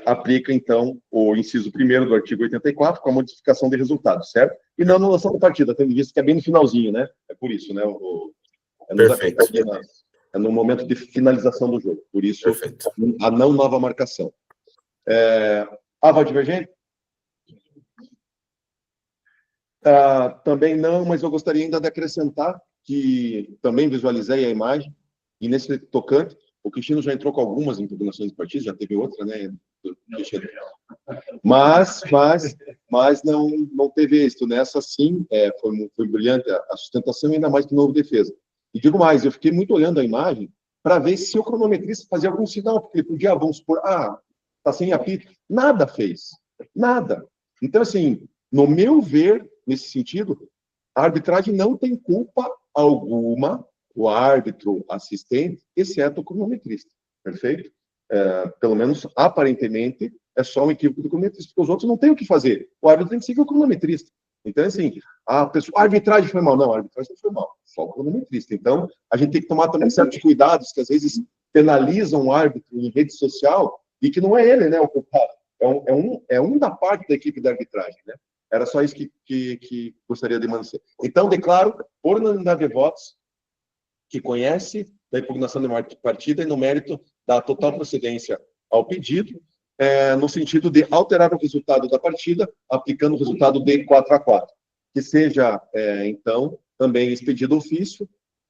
aplica, então, o inciso 1º do artigo 84 com a modificação de resultado, certo? E não anulação da partida, tendo visto que é bem no finalzinho, né? É por isso, né? Perfeito. É no momento de finalização do jogo. Por isso, perfeito, a não nova marcação. Aval divergente? Também não, mas eu gostaria ainda de acrescentar que também visualizei a imagem, e nesse tocante, o Cristino já entrou com algumas impugnações de partida, já teve outra, né? Mas não teve êxito. Nessa, sim, foi brilhante a sustentação, ainda mais que não houve defesa. E digo mais, eu fiquei muito olhando a imagem para ver se o cronometrista fazia algum sinal, porque ele podia, vamos supor, está sem apito. Nada fez. Nada. Então, assim, no meu ver, nesse sentido, a arbitragem não tem culpa alguma, o árbitro assistente, exceto o cronometrista, perfeito? Pelo menos, aparentemente, é só um equívoco do cronometrista, porque os outros não têm o que fazer. O árbitro tem que seguir o cronometrista. Então, assim, a arbitragem foi mal. Não, a arbitragem não foi mal, só o cronometrista. Então, a gente tem que tomar também certos cuidados, que às vezes penalizam o árbitro em rede social, e que não é ele, né, o culpado. É um da parte da equipe da arbitragem, né? Era só isso que gostaria de manter. Então, declaro, por unanimidade de votos, que conhece da impugnação de partida e no mérito da total procedência ao pedido, no sentido de alterar o resultado da partida, aplicando o resultado de 4-4. Que seja, então, também expedido ofício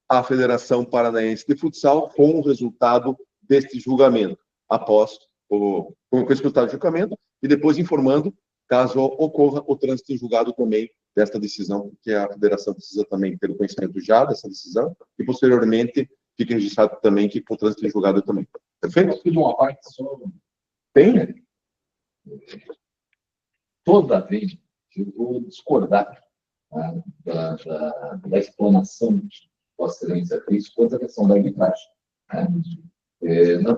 à Federação Paranaense de Futsal com o resultado deste julgamento, após com esse resultado de julgamento, e depois informando caso ocorra o trânsito em julgado também desta decisão, porque a federação precisa também ter o conhecimento já dessa decisão e, posteriormente, fica registrado também que o trânsito em julgado também. Perfeito? Posso pedir uma parte só? Bem, né? Toda vez eu vou discordar, tá, da explanação que Vossa Excelência fez quanto à questão da arbitragem. Tá?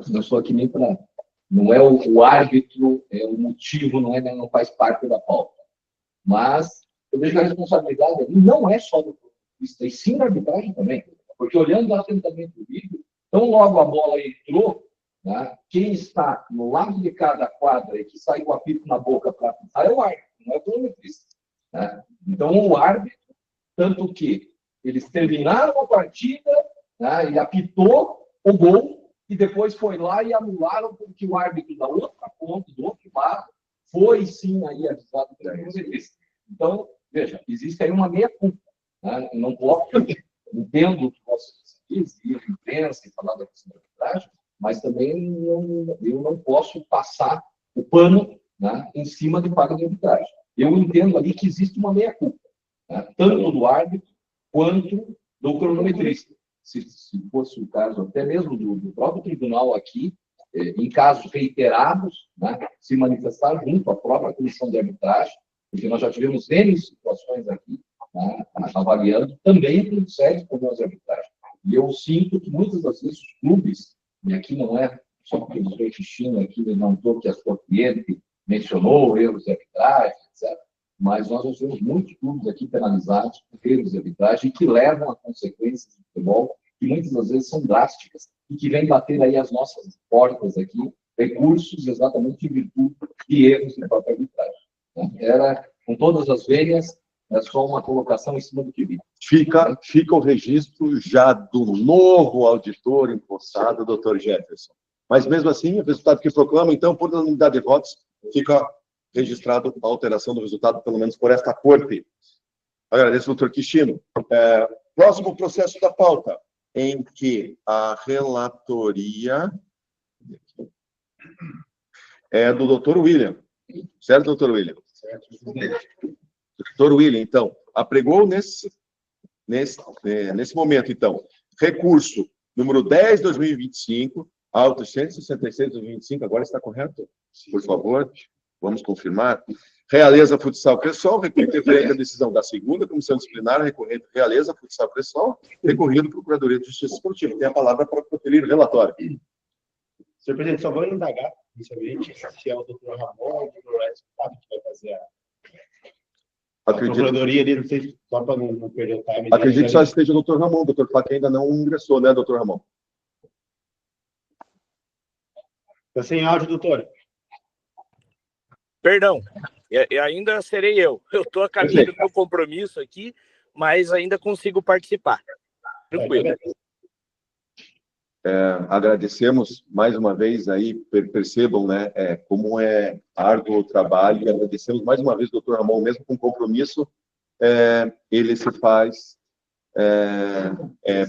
Não sou aqui nem para... Não é o árbitro, é o motivo, não faz parte da pauta. Mas eu vejo que a responsabilidade ali não é só do polícia, e sim da arbitragem também. Porque olhando atentamente o vídeo, tão logo a bola entrou, né, quem está no lado de cada quadra e que sai com o apito na boca para apitar é o árbitro, não é o cronometrista. Né? Então, o árbitro, tanto que eles terminaram a partida, né, e apitou o gol, e depois foi lá e anularam porque o árbitro da outra ponta, do outro lado, foi sim aí avisado pelo cronometrista. Então, veja, existe aí uma meia-culpa. Né? Não posso, entendo o que vocês dizem, ir à imprensa e falar da questão da arbitragem, mas também eu não posso passar o pano, né, em cima de paga de arbitragem. Eu entendo ali que existe uma meia-culpa, né, tanto do árbitro quanto do cronometrista. Se fosse o caso até mesmo do próprio tribunal aqui, em casos reiterados, né, se manifestar junto à própria comissão de arbitragem, porque nós já tivemos N situações aqui, né, avaliando também tudo sério com as arbitragens. E eu sinto que muitas das vezes os clubes, e aqui não é só porque o doutor Cristino aqui levantou que a sua cliente mencionou erros de arbitragem, etc., mas nós temos muitos clubes aqui penalizados por erros de arbitragem que levam a consequências do futebol que muitas das vezes são drásticas e que vêm bater aí as nossas portas aqui, recursos exatamente em virtude de erros de própria arbitragem. Era, com todas as veias, é só uma colocação em cima do que vi. Fica o registro já do novo auditor empossado, doutor Jefferson. Mas, mesmo assim, o resultado que proclama, então, por unanimidade de votos, fica registrado a alteração do resultado, pelo menos por esta corte. Agradeço, doutor Cristino. Próximo processo da pauta, em que a relatoria é do doutor William. Certo, doutor William? Certo. Doutor William, então, apregou nesse momento, então, recurso número 10/2025, auto 166/2025, agora está correto? Por favor, vamos confirmar. Realeza Futsal Cressol, requerente referente à decisão da segunda Comissão Disciplinar, recorrente Realeza Futsal Cressol, recorrido Procuradoria de Justiça Esportiva. Tem a palavra para proferir o relatório. Senhor presidente, só vou indagar, inicialmente, se é o doutor Ramon ou o doutor Edson que vai fazer a procuradoria ali, não sei, só para não perder o time. Acredito que só esteja o doutor Ramon, o doutor Flávio ainda não ingressou, né, doutor Ramon? Está sem áudio, doutor. Perdão, e ainda serei eu. Eu estou a caminho do meu compromisso aqui, mas ainda consigo participar. Tranquilo. Agradecemos mais uma vez aí, percebam, né, como é árduo o trabalho, e agradecemos mais uma vez o doutor Ramon, mesmo com compromisso, ele se faz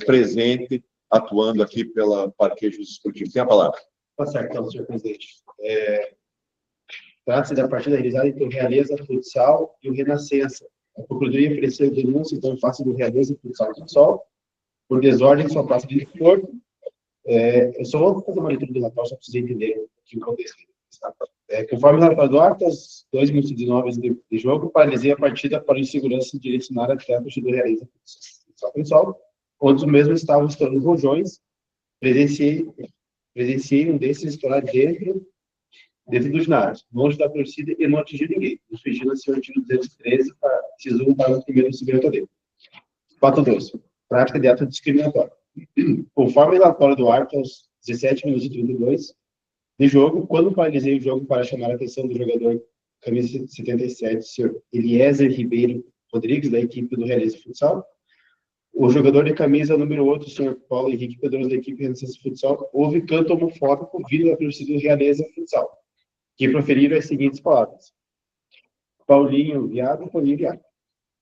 presente, atuando aqui pela Parquejo Esportivo. Tem a palavra. Tá certo, então, senhor presidente. Trata-se da partida realizada entre o Realeza Futsal e o Renascença. A Procuradoria ofereceu denúncia, então, em face do Realeza Futsal por desordem em sua praça de desporto. Eu só vou fazer uma leitura do relatório, só preciso entender o que aconteceu. Conforme o relatório do ato, aos 2 minutos e 19 de jogo, paralisei a partida para insegurança direcionar atletas do Realeza Futsal, onde os mesmos estavam estourando rojões. Presenciei um desses estourar dentro do ginásio, longe da torcida, e não atingiu ninguém. Nos vigila-se o artigo 213, inciso 1, parágrafo 1º do segundo dele. Fato 12. Prática de ato discriminatório. Conforme o relatório do árbitro, aos 17 minutos e 32 de jogo, quando paralisei o jogo para chamar a atenção do jogador camisa 77, senhor Eliezer Ribeiro Rodrigues, da equipe do Realeza Futsal, o jogador de camisa número 8, o senhor Paulo Henrique Pedroso, da equipe Renascença Futsal, houve canto homofóbico vindo da torcida do Realeza Futsal, que proferiram as seguintes palavras: Paulinho, viado, Paulinho, viado.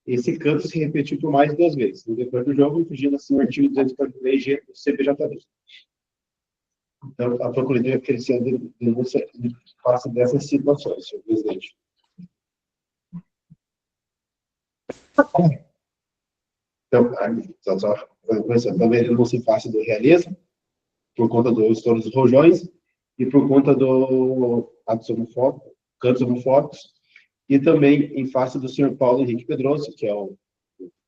Esse canto se repetiu por mais de 2 vezes, no decorrer do jogo, infringindo assim o artigo 243G do CPJD. Então, a Procuradoria ofereceu denúncia em face dessas situações, senhor presidente. Então, só também não se face do Realeza, por conta do estouro dos rojões e por conta do cantos homofóbicos, e também em face do senhor Paulo Henrique Pedroso, que é o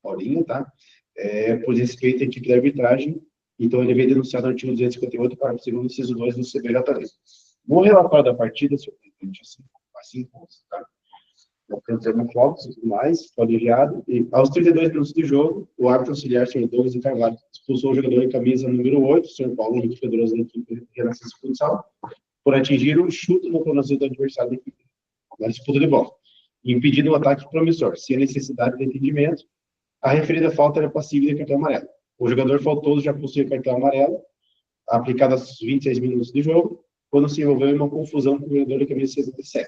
Paulinho, tá? Por respeito à equipe da arbitragem. Então, ele veio denunciar no artigo 258, parágrafo 2º, inciso 2 do CBJD. No relatório da partida, senhor presidente, assim, tá? Cantos homofóbicos e tudo mais, colegiado, e aos 32 minutos do jogo, o árbitro auxiliar, senhor Douglas de Carvalho, expulsou o jogador em camisa número 8, o senhor Paulo Henrique Pedroso, da equipe Renascença Futsal, por atingir um chute no tornozelo do adversário da equipe, na disputa de bola, impedindo um ataque promissor. Sem necessidade de entendimento, a referida falta era passível de cartão amarelo. O jogador faltoso já possuía cartão amarelo, aplicado aos 26 minutos do jogo, quando se envolveu em uma confusão com o jogador de camisa 67.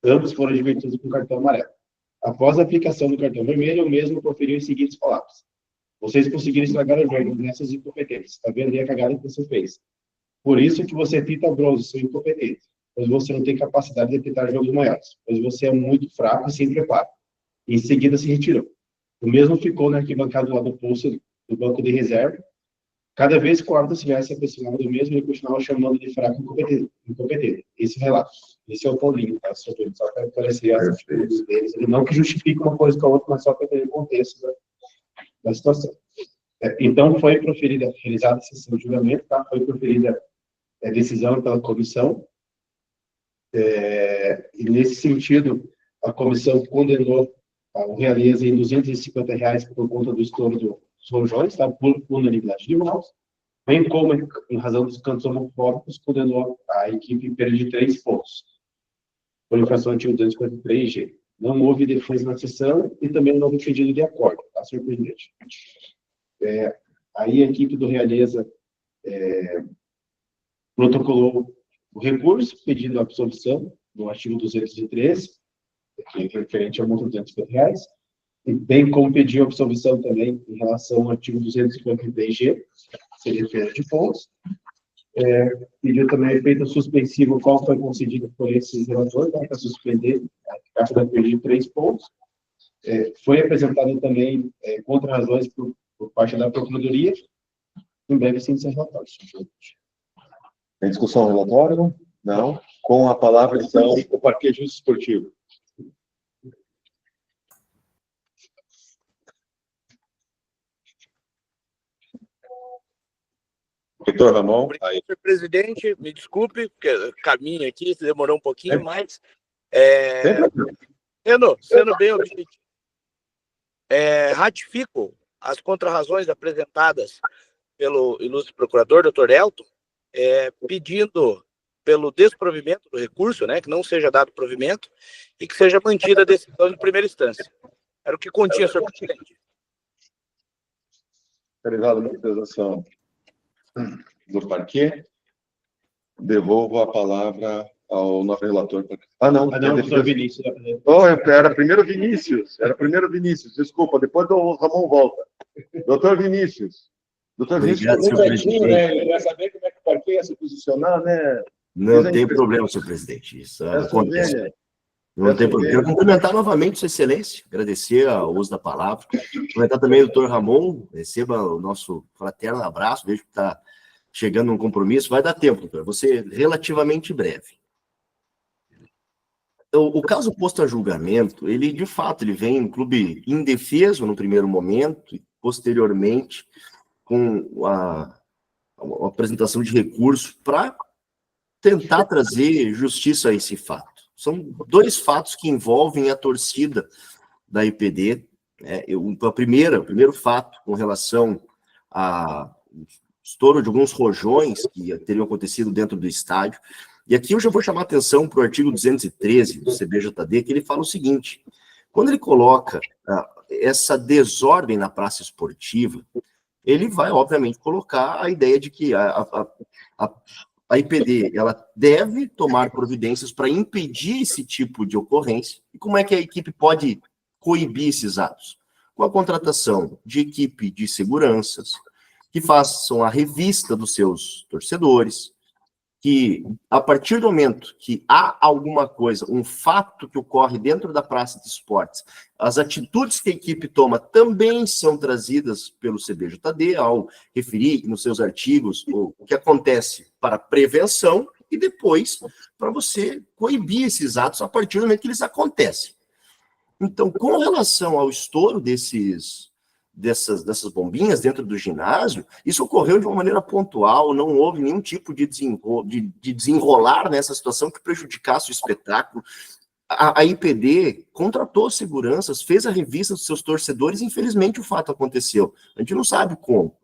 Ambos foram advertidos com cartão amarelo. Após a aplicação do cartão vermelho, o mesmo proferiu as seguintes palavras: vocês conseguiram estragar o jogo nessas incompetências. Está vendo aí a cagada que você fez? Por isso que você tita bronze, seu incompetente. Pois você não tem capacidade de apitar jogos maiores. Pois você é muito fraco e sem preparo. Em seguida se retirou. O mesmo ficou na arquibancada lá do posto do banco de reserva. Cada vez que o árbitro estivesse aproximado do mesmo, ele continuava chamando de fraco e incompetente. Esse relato. Esse é o Paulinho, tá? Só para aparecer as atitudes deles. Ele não que justifica uma coisa com a outra, mas só para ter o contexto da situação. Então, foi realizada a sessão de julgamento, tá? Foi proferida a decisão pela comissão. E, nesse sentido, a comissão condenou o Realeza em R$250 por conta do estouro dos rojões, tá? Por unanimidade de mãos, bem como, em razão dos cantos homofóbicos, condenou a equipe em perda de 3 pontos, por infração ao artigo 243G. Não houve defesa na sessão e também não houve pedido de acordo, tá, senhor presidente? Aí a equipe do Realeza protocolou o recurso, pedindo a absolvição do artigo 213, que é referente ao monte de R$250, e bem como pediu a absolvição também em relação ao artigo 253G, seria perda de pontos. Pediu também efeito suspensivo, qual foi concedido por esses relatores, para suspender a taxa da perda de 3 pontos. Foi apresentado também contra-razões por parte da Procuradoria. Em breve, sim, esse relatório. Tem discussão no relatório? Não. Com a palavra, então, o Parquet Justo Esportivo. Doutor Ramon. Obrigado, senhor presidente. Me desculpe, porque caminho aqui, demorou um pouquinho, mas sendo bem objetivo, ratifico as contrarrazões apresentadas pelo ilustre procurador, doutor Elton, pedindo pelo desprovimento do recurso, né, que não seja dado provimento e que seja mantida a decisão de primeira instância. Era o que continha, senhor presidente. Realizada a manifestação do Parquet, devolvo a palavra ao nosso relator. Doutor Vinícius. Era primeiro Vinícius, desculpa, depois o Ramon volta. Doutor Vinícius. Obrigado, senhor presidente. Ele vai saber como é que o Parquet ia se posicionar, né? Não tem problema, senhor presidente. Isso acontece. Não tem problema. Quero cumprimentar novamente Sua Excelência, agradecer o uso da palavra. Cumprimentar também o doutor Ramon, receba o nosso fraterno abraço, vejo que está chegando num compromisso. Vai dar tempo, doutor, vou ser relativamente breve. O caso posto a julgamento, ele, de fato, ele vem em clube indefeso no primeiro momento, e posteriormente, com a apresentação de recurso para tentar trazer justiça a esse fato. São 2 fatos que envolvem a torcida da IPD. O primeiro fato, com relação ao estouro de alguns rojões que teriam acontecido dentro do estádio. E aqui eu já vou chamar a atenção para o artigo 213 do CBJD, que ele fala o seguinte: quando ele coloca essa desordem na praça esportiva, ele vai, obviamente, colocar a ideia de que a IPD ela deve tomar providências para impedir esse tipo de ocorrência. E como é que a equipe pode coibir esses atos? Com a contratação de equipe de seguranças, que façam a revista dos seus torcedores, que, a partir do momento que há alguma coisa, um fato que ocorre dentro da praça de esportes, as atitudes que a equipe toma também são trazidas pelo CBJD ao referir nos seus artigos o que acontece para prevenção e depois para você coibir esses atos a partir do momento que eles acontecem. Então, com relação ao estouro dessas bombinhas dentro do ginásio, isso ocorreu de uma maneira pontual, não houve nenhum tipo de desenrolar nessa situação que prejudicasse o espetáculo. A IPD contratou seguranças, fez a revista dos seus torcedores, e infelizmente o fato aconteceu. A gente não sabe como.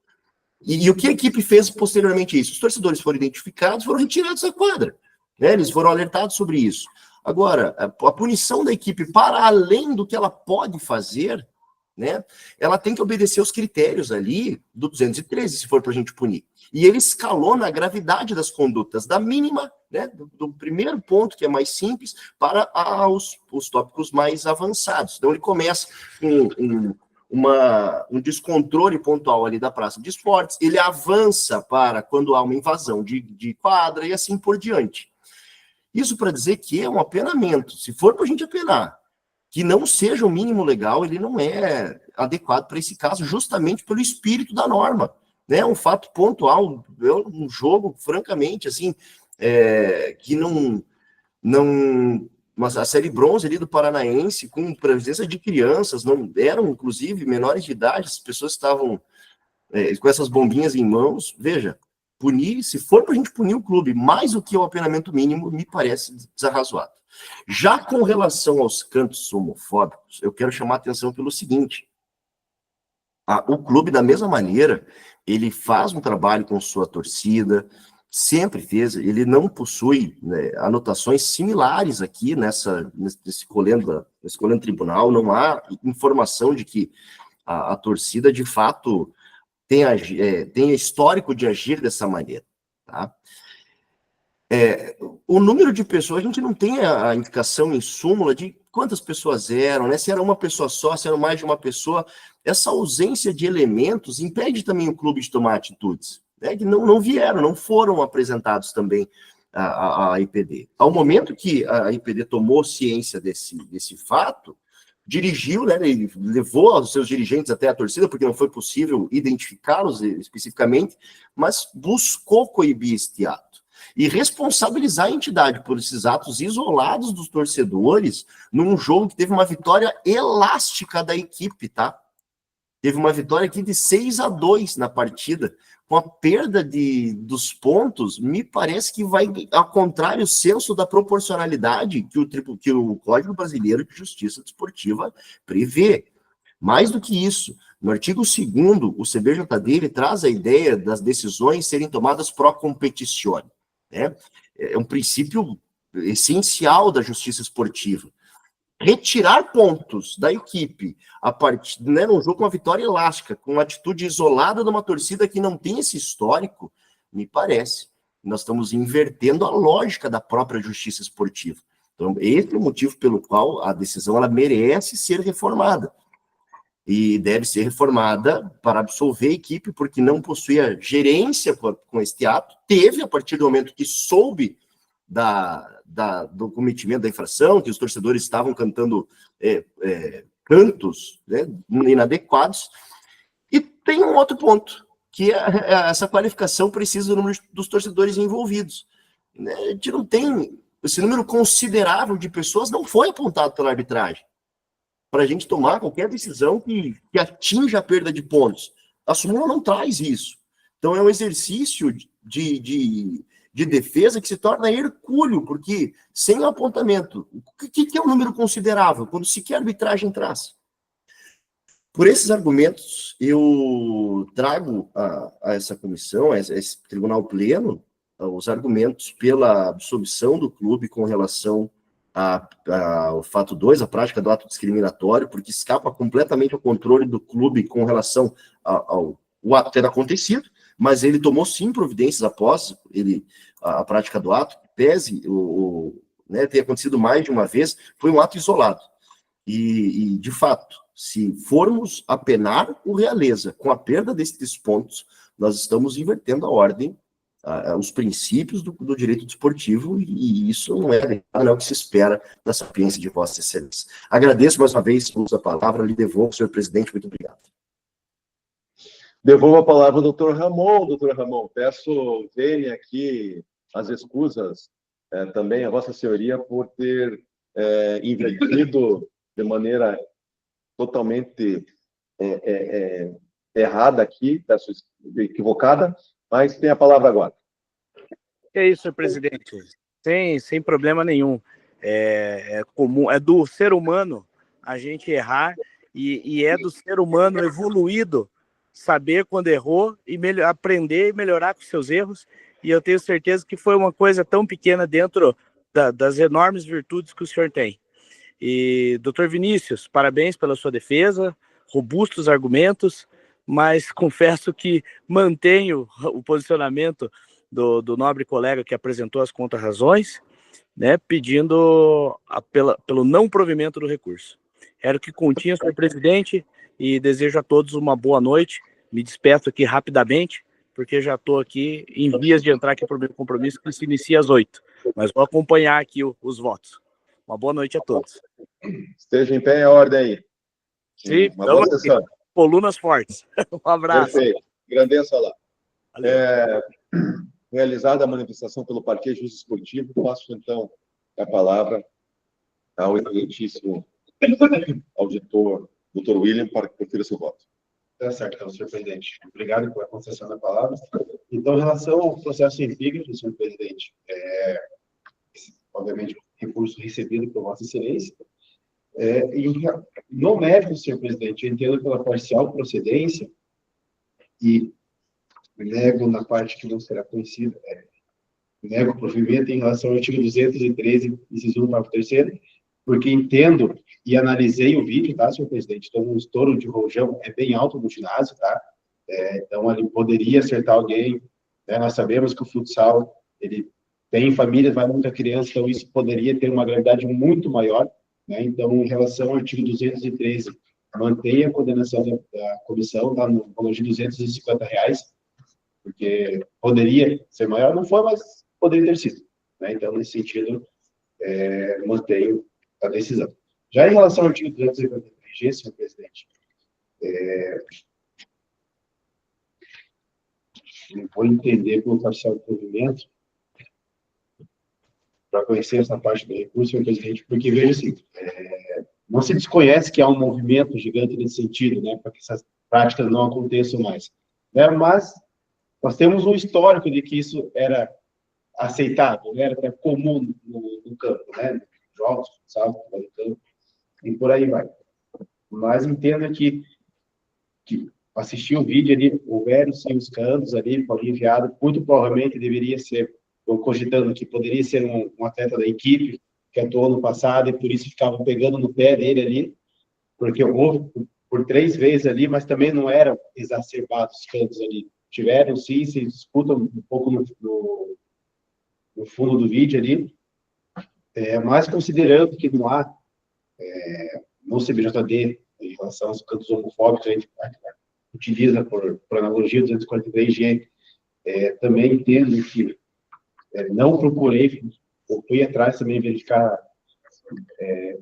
E o que a equipe fez posteriormente a isso? Os torcedores foram identificados, foram retirados da quadra, né? Eles foram alertados sobre isso. Agora, a punição da equipe, para além do que ela pode fazer, né, ela tem que obedecer os critérios ali do 213, se for para a gente punir. E ele escalou na gravidade das condutas, da mínima, né, do primeiro ponto, que é mais simples, para os tópicos mais avançados. Então, ele começa com um descontrole pontual ali da praça de esportes, ele avança para quando há uma invasão de quadra e assim por diante. Isso para dizer que é um apenamento. Se for para a gente apenar, que não seja o mínimo legal, ele não é adequado para esse caso, justamente pelo espírito da norma, né? Um fato pontual, um jogo, francamente, assim, que mas a série bronze ali do Paranaense, com presença de crianças, não eram, inclusive, menores de idade, as pessoas estavam com essas bombinhas em mãos. Veja, punir, se for para a gente punir o clube mais do que o apenamento mínimo, me parece desarrazoado. Já com relação aos cantos homofóbicos, eu quero chamar a atenção pelo seguinte: o clube, da mesma maneira, ele faz um trabalho com sua torcida, sempre fez, ele não possui, né, anotações similares aqui nesse colendo tribunal, não há informação de que a torcida, de fato, tenha histórico de agir dessa maneira, tá? O número de pessoas, a gente não tem a indicação em súmula de quantas pessoas eram, né? Se era uma pessoa só, se era mais de uma pessoa. Essa ausência de elementos impede também o clube de tomar atitudes, né? Que não vieram, não foram apresentados também à IPD. Ao momento que a IPD tomou ciência desse fato, dirigiu, né? Ele levou os seus dirigentes até a torcida, porque não foi possível identificá-los especificamente, mas buscou coibir este ato e responsabilizar a entidade por esses atos isolados dos torcedores num jogo que teve uma vitória elástica da equipe, tá? Teve uma vitória aqui de 6-2 na partida, com a perda dos pontos. Me parece que vai ao contrário o senso da proporcionalidade que o Código Brasileiro de Justiça Desportiva prevê. Mais do que isso, no artigo 2º, o CBJD ele traz a ideia das decisões serem tomadas pro competitione, né? É um princípio essencial da justiça esportiva. Retirar pontos da equipe a partir, né, num jogo com uma vitória elástica, com uma atitude isolada de uma torcida que não tem esse histórico, me parece. Nós estamos invertendo a lógica da própria justiça esportiva. Então, esse é o motivo pelo qual a decisão ela merece ser reformada. E deve ser reformada para absolver a equipe, porque não possuía gerência com este ato. Teve, a partir do momento que soube do cometimento da infração, que os torcedores estavam cantando cantos, né, inadequados. E tem um outro ponto, que essa qualificação precisa do número dos torcedores envolvidos. A gente não tem esse número considerável de pessoas, não foi apontado pela arbitragem para a gente tomar qualquer decisão que atinja a perda de pontos. A súmula não traz isso. Então é um exercício de defesa que se torna hercúleo, porque sem o apontamento, o que é um número considerável, quando sequer a arbitragem traz? Por esses argumentos, eu trago a essa comissão, a esse tribunal pleno, os argumentos pela absolvição do clube com relação ao fato 2, a prática do ato discriminatório, porque escapa completamente ao controle do clube com relação ao ato ter acontecido, mas ele tomou sim providências após a prática do ato, pese né, ter acontecido mais de uma vez, foi um ato isolado. E de fato, se formos apenar o Realeza com a perda desses pontos, nós estamos invertendo a ordem os princípios do direito desportivo, e isso não é o que se espera da sapiência de Vossa Excelência. Agradeço mais uma vez por a palavra, lhe devolvo, senhor presidente, muito obrigado. Devolvo a palavra ao doutor Ramon. Doutor Ramon, peço venha aqui as escusas também a Vossa Senhoria por ter invertido de maneira totalmente errada aqui, peço equivocada, mas tem a palavra agora. É isso, senhor presidente. Sem problema nenhum. É comum, é do ser humano a gente errar e é do ser humano evoluído saber quando errou e aprender e melhorar com seus erros. E eu tenho certeza que foi uma coisa tão pequena dentro das enormes virtudes que o senhor tem. E, doutor Vinícius, parabéns pela sua defesa, robustos argumentos, mas confesso que mantenho o posicionamento do nobre colega que apresentou as contrarrazões, né, pedindo pelo não provimento do recurso. Era o que continha, senhor presidente, e desejo a todos uma boa noite. Me despeço aqui rapidamente, porque já estou aqui em vias de entrar aqui para o meu compromisso, que se inicia às 8. Mas vou acompanhar aqui os votos. Uma boa noite a todos. Esteja em pé em ordem aí. Sim, uma boa sessão. Colunas fortes. Um abraço. Perfeito. Agradeço lá. Realizada a manifestação pelo Parquet Justo Esportivo, passo então a palavra ao excelentíssimo auditor, Dr. William, para que profira seu voto. Tá certo, então, senhor presidente. Obrigado pela concessão da palavra. Então, em relação ao processo empírico, senhor presidente, obviamente, recurso recebido por Vossa Excelência, no mérito, senhor presidente, eu entendo pela parcial procedência e nego na parte que não será conhecida, nego o provimento em relação ao artigo 213, inciso 1, parágrafo 3º, porque entendo e analisei o vídeo, tá, senhor presidente? Então, o estouro de rojão é bem alto no ginásio, tá? Então, ele poderia acertar alguém, né? Nós sabemos que o futsal, ele tem famílias, vai muita criança, então isso poderia ter uma gravidade muito maior, né? Então, em relação ao artigo 213, mantém a condenação da comissão, tá, no valor de R$250, porque poderia ser maior, não foi, mas poderia ter sido, né? Então, nesse sentido, mantenho a decisão. Já em relação ao artigo 253G, senhor presidente, vou entender pelo parcial do provimento, para conhecer essa parte do recurso, senhor presidente, porque, veja assim, não se desconhece que há um movimento gigante nesse sentido, né, para que essas práticas não aconteçam mais, né, mas nós temos um histórico de que isso era aceitável, né, era até comum no campo, né, jogos, sabe, no campo, e por aí vai. Mas entenda que assistir o vídeo ali, houveram sim os cantos ali, foi enviado, muito provavelmente deveria ser, eu cogitando que poderia ser um atleta da equipe que atuou no passado e por isso ficava pegando no pé dele ali, porque houve por 3 vezes ali, mas também não eram exacerbados os cantos ali. Tiveram sim, se escuta um pouco no fundo do vídeo ali, mas considerando que não há no CBJD, em relação aos cantos homofóbicos, a gente utiliza por analogia 243G, também entendo que não procurei, ou fui atrás também verificar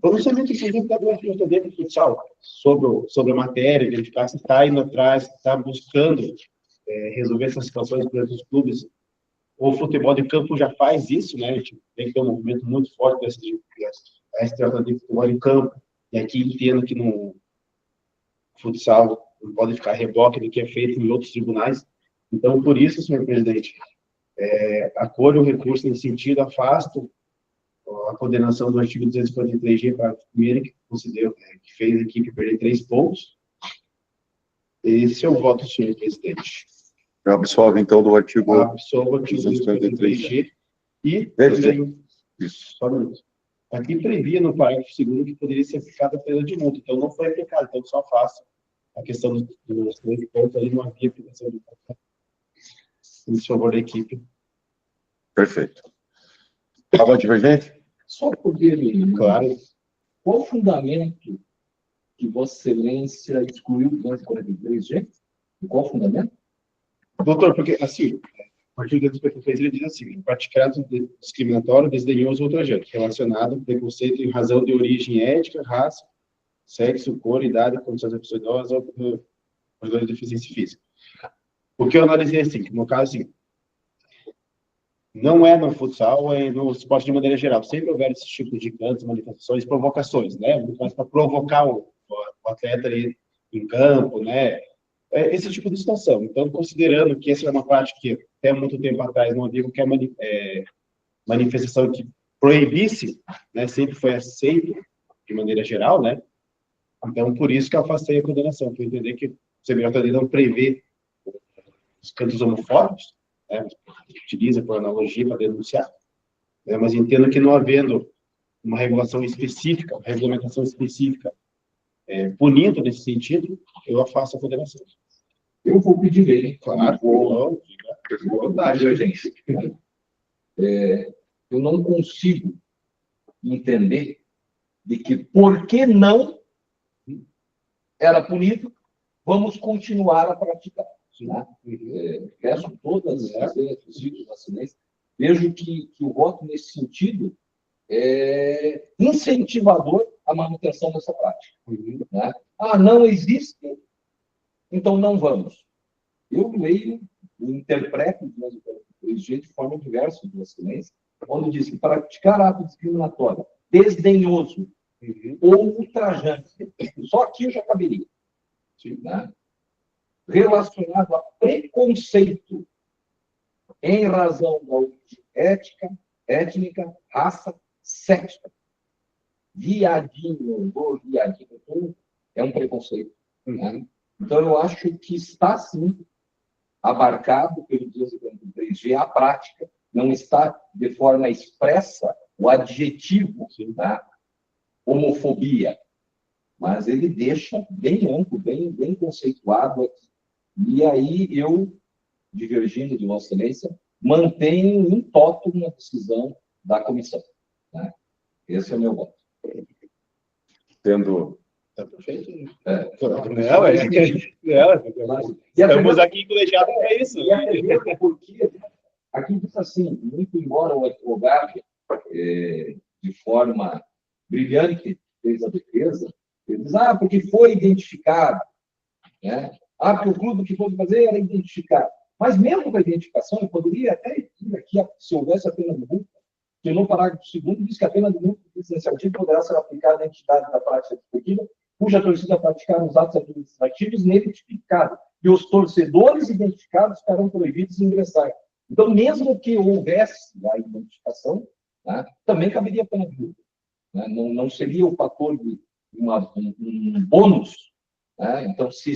pronunciamento, inclusive, da CBJD do futsal, sobre a matéria, verificar se está indo atrás, se está buscando resolver essas situações para os clubes. O futebol de campo já faz isso, né? A gente tem que ter um movimento muito forte desse STJD de futebol de campo, e aqui entendo que no futsal não pode ficar reboque do que é feito em outros tribunais. Então, por isso, senhor presidente, acolho o recurso nesse sentido, afasto a condenação do artigo 243G para o primeiro que considerou, que fez a equipe perder 3 pontos. Esse é o voto, senhor presidente. Absolve, então, do artigo... Absolve o artigo 243G e também... Isso. Só um minuto. Aqui previa no parágrafo 2º que poderia ser aplicada a pena de multa, então não foi aplicado, então só faço a questão dos 3 pontos, ali não havia aplicação de multa em favor da equipe. Perfeito. Algo divergente? Só poder, Claro. qual o fundamento que Vossa Excelência excluiu o 243G? Qual o fundamento? Doutor, porque, assim, O artigo 253, ele diz assim: praticar discriminatório, desdenhoso ou ultrajante, relacionado ao preconceito em razão de origem étnica, raça, sexo, cor, idade, condições da pessoa idosa ou de deficiência física. O que eu analisei assim, que no caso, assim, não é no futsal, é no esporte de maneira geral. Sempre houver esse tipo de cantos, manifestações, provocações, né? Muito mais para provocar o atleta ali em campo, né? Esse tipo de situação. Então, considerando que essa é uma prática que até muito tempo atrás não havia qualquer manifestação que proibisse, né? Sempre foi aceito de maneira geral, né? Então, por isso que eu afastei a condenação, por entender que o CBJD não prevê os cantos homofóbicos, né? Utiliza por analogia para denunciar, né? Mas entendo que não havendo uma regulação específica, uma regulamentação específica punindo nesse sentido, eu afasto a condenação. Eu vou pedir ele, Claro, vou vontade, gente. Eu não consigo entender de que, por que não era punido, vamos continuar a praticar. Né? Peço todas as possíveis vacinas. Vejo que o voto nesse sentido é incentivador à manutenção dessa prática. Né? Não existe, então não vamos. Eu leio, interpreto de forma diversa de vacinas, onde diz que praticar ato discriminatório, desdenhoso ou ultrajante, só aqui eu já caberia. Né? Relacionado a preconceito em razão da origem étnica, raça, sexo. Viadinho, é um preconceito. Né? Então, eu acho que está, sim, abarcado pelo 253G a prática, não está de forma expressa o adjetivo, né? Homofobia, mas ele deixa bem amplo, bem conceituado aqui. E aí eu, divergindo de Vossa Excelência, mantenho em toto uma decisão da comissão. Né? Esse é o meu voto. Tendo... Tá perfeito? Estamos aqui colegiados para isso. Porque aqui diz assim, muito embora o advogado, de forma brilhante, fez a defesa, ele diz, porque foi identificado. Né? Porque o clube que foi fazer era identificado. Mas mesmo com a identificação, eu poderia até ir aqui, se houvesse a pena de multa, que no parágrafo 2º diz que a pena de multa licenciativa poderá ser aplicada à entidade da prática desportiva, cuja torcida praticar os atos administrativos nele tipificados, e os torcedores identificados ficarão proibidos de ingressar. Então, mesmo que houvesse a identificação, né, também caberia a pena de multa. Né? Não seria o fator de um bônus. Né? Então, se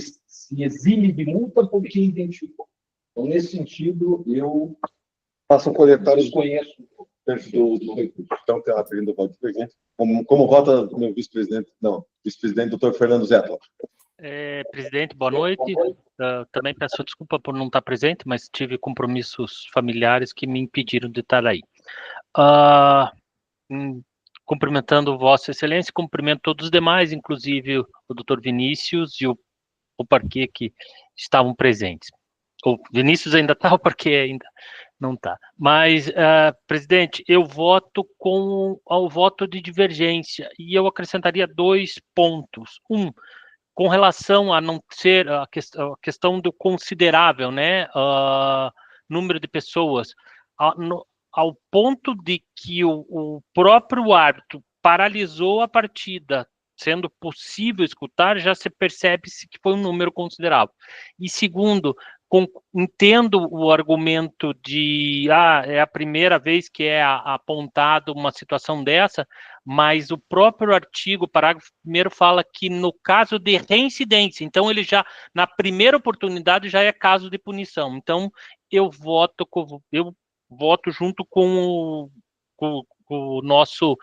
exime de multa porque identificou. Então, nesse sentido, eu faço um comentário. Desconheço do recurso. Então, tem a pergunta do voto do presidente. Como vota o meu vice-presidente, doutor Fernando Zétula? Presidente, boa noite. Também peço desculpa por não estar presente, mas tive compromissos familiares que me impediram de estar aí. Cumprimentando Vossa Excelência, cumprimento todos os demais, inclusive o doutor Vinícius e o Parquet que estavam presentes. O Vinícius ainda está, o Parquet ainda não está. Mas, presidente, eu voto com o voto de divergência e eu acrescentaria 2 pontos. Com relação a não ser a questão do considerável, né, número de pessoas, ao ponto de que o próprio árbitro paralisou a partida, sendo possível escutar, já se percebe-se que foi um número considerável. E segundo, entendo o argumento de é a primeira vez que é apontado uma situação dessa, mas o próprio artigo, parágrafo 1º, fala que no caso de reincidência, então ele já, na primeira oportunidade, já é caso de punição. Então, eu voto junto com o nosso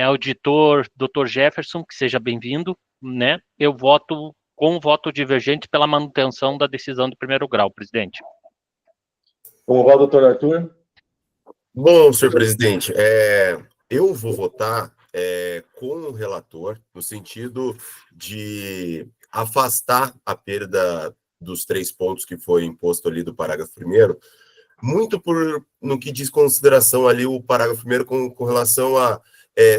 auditor, Dr. Jefferson, que seja bem-vindo, né? Eu voto com voto divergente pela manutenção da decisão de primeiro grau, presidente. Como vai, doutor Arthur? Bom, senhor presidente, eu vou votar com o relator, no sentido de afastar a perda dos 3 pontos que foi imposto ali do parágrafo 1º, muito no que diz consideração ali o parágrafo 1º com relação a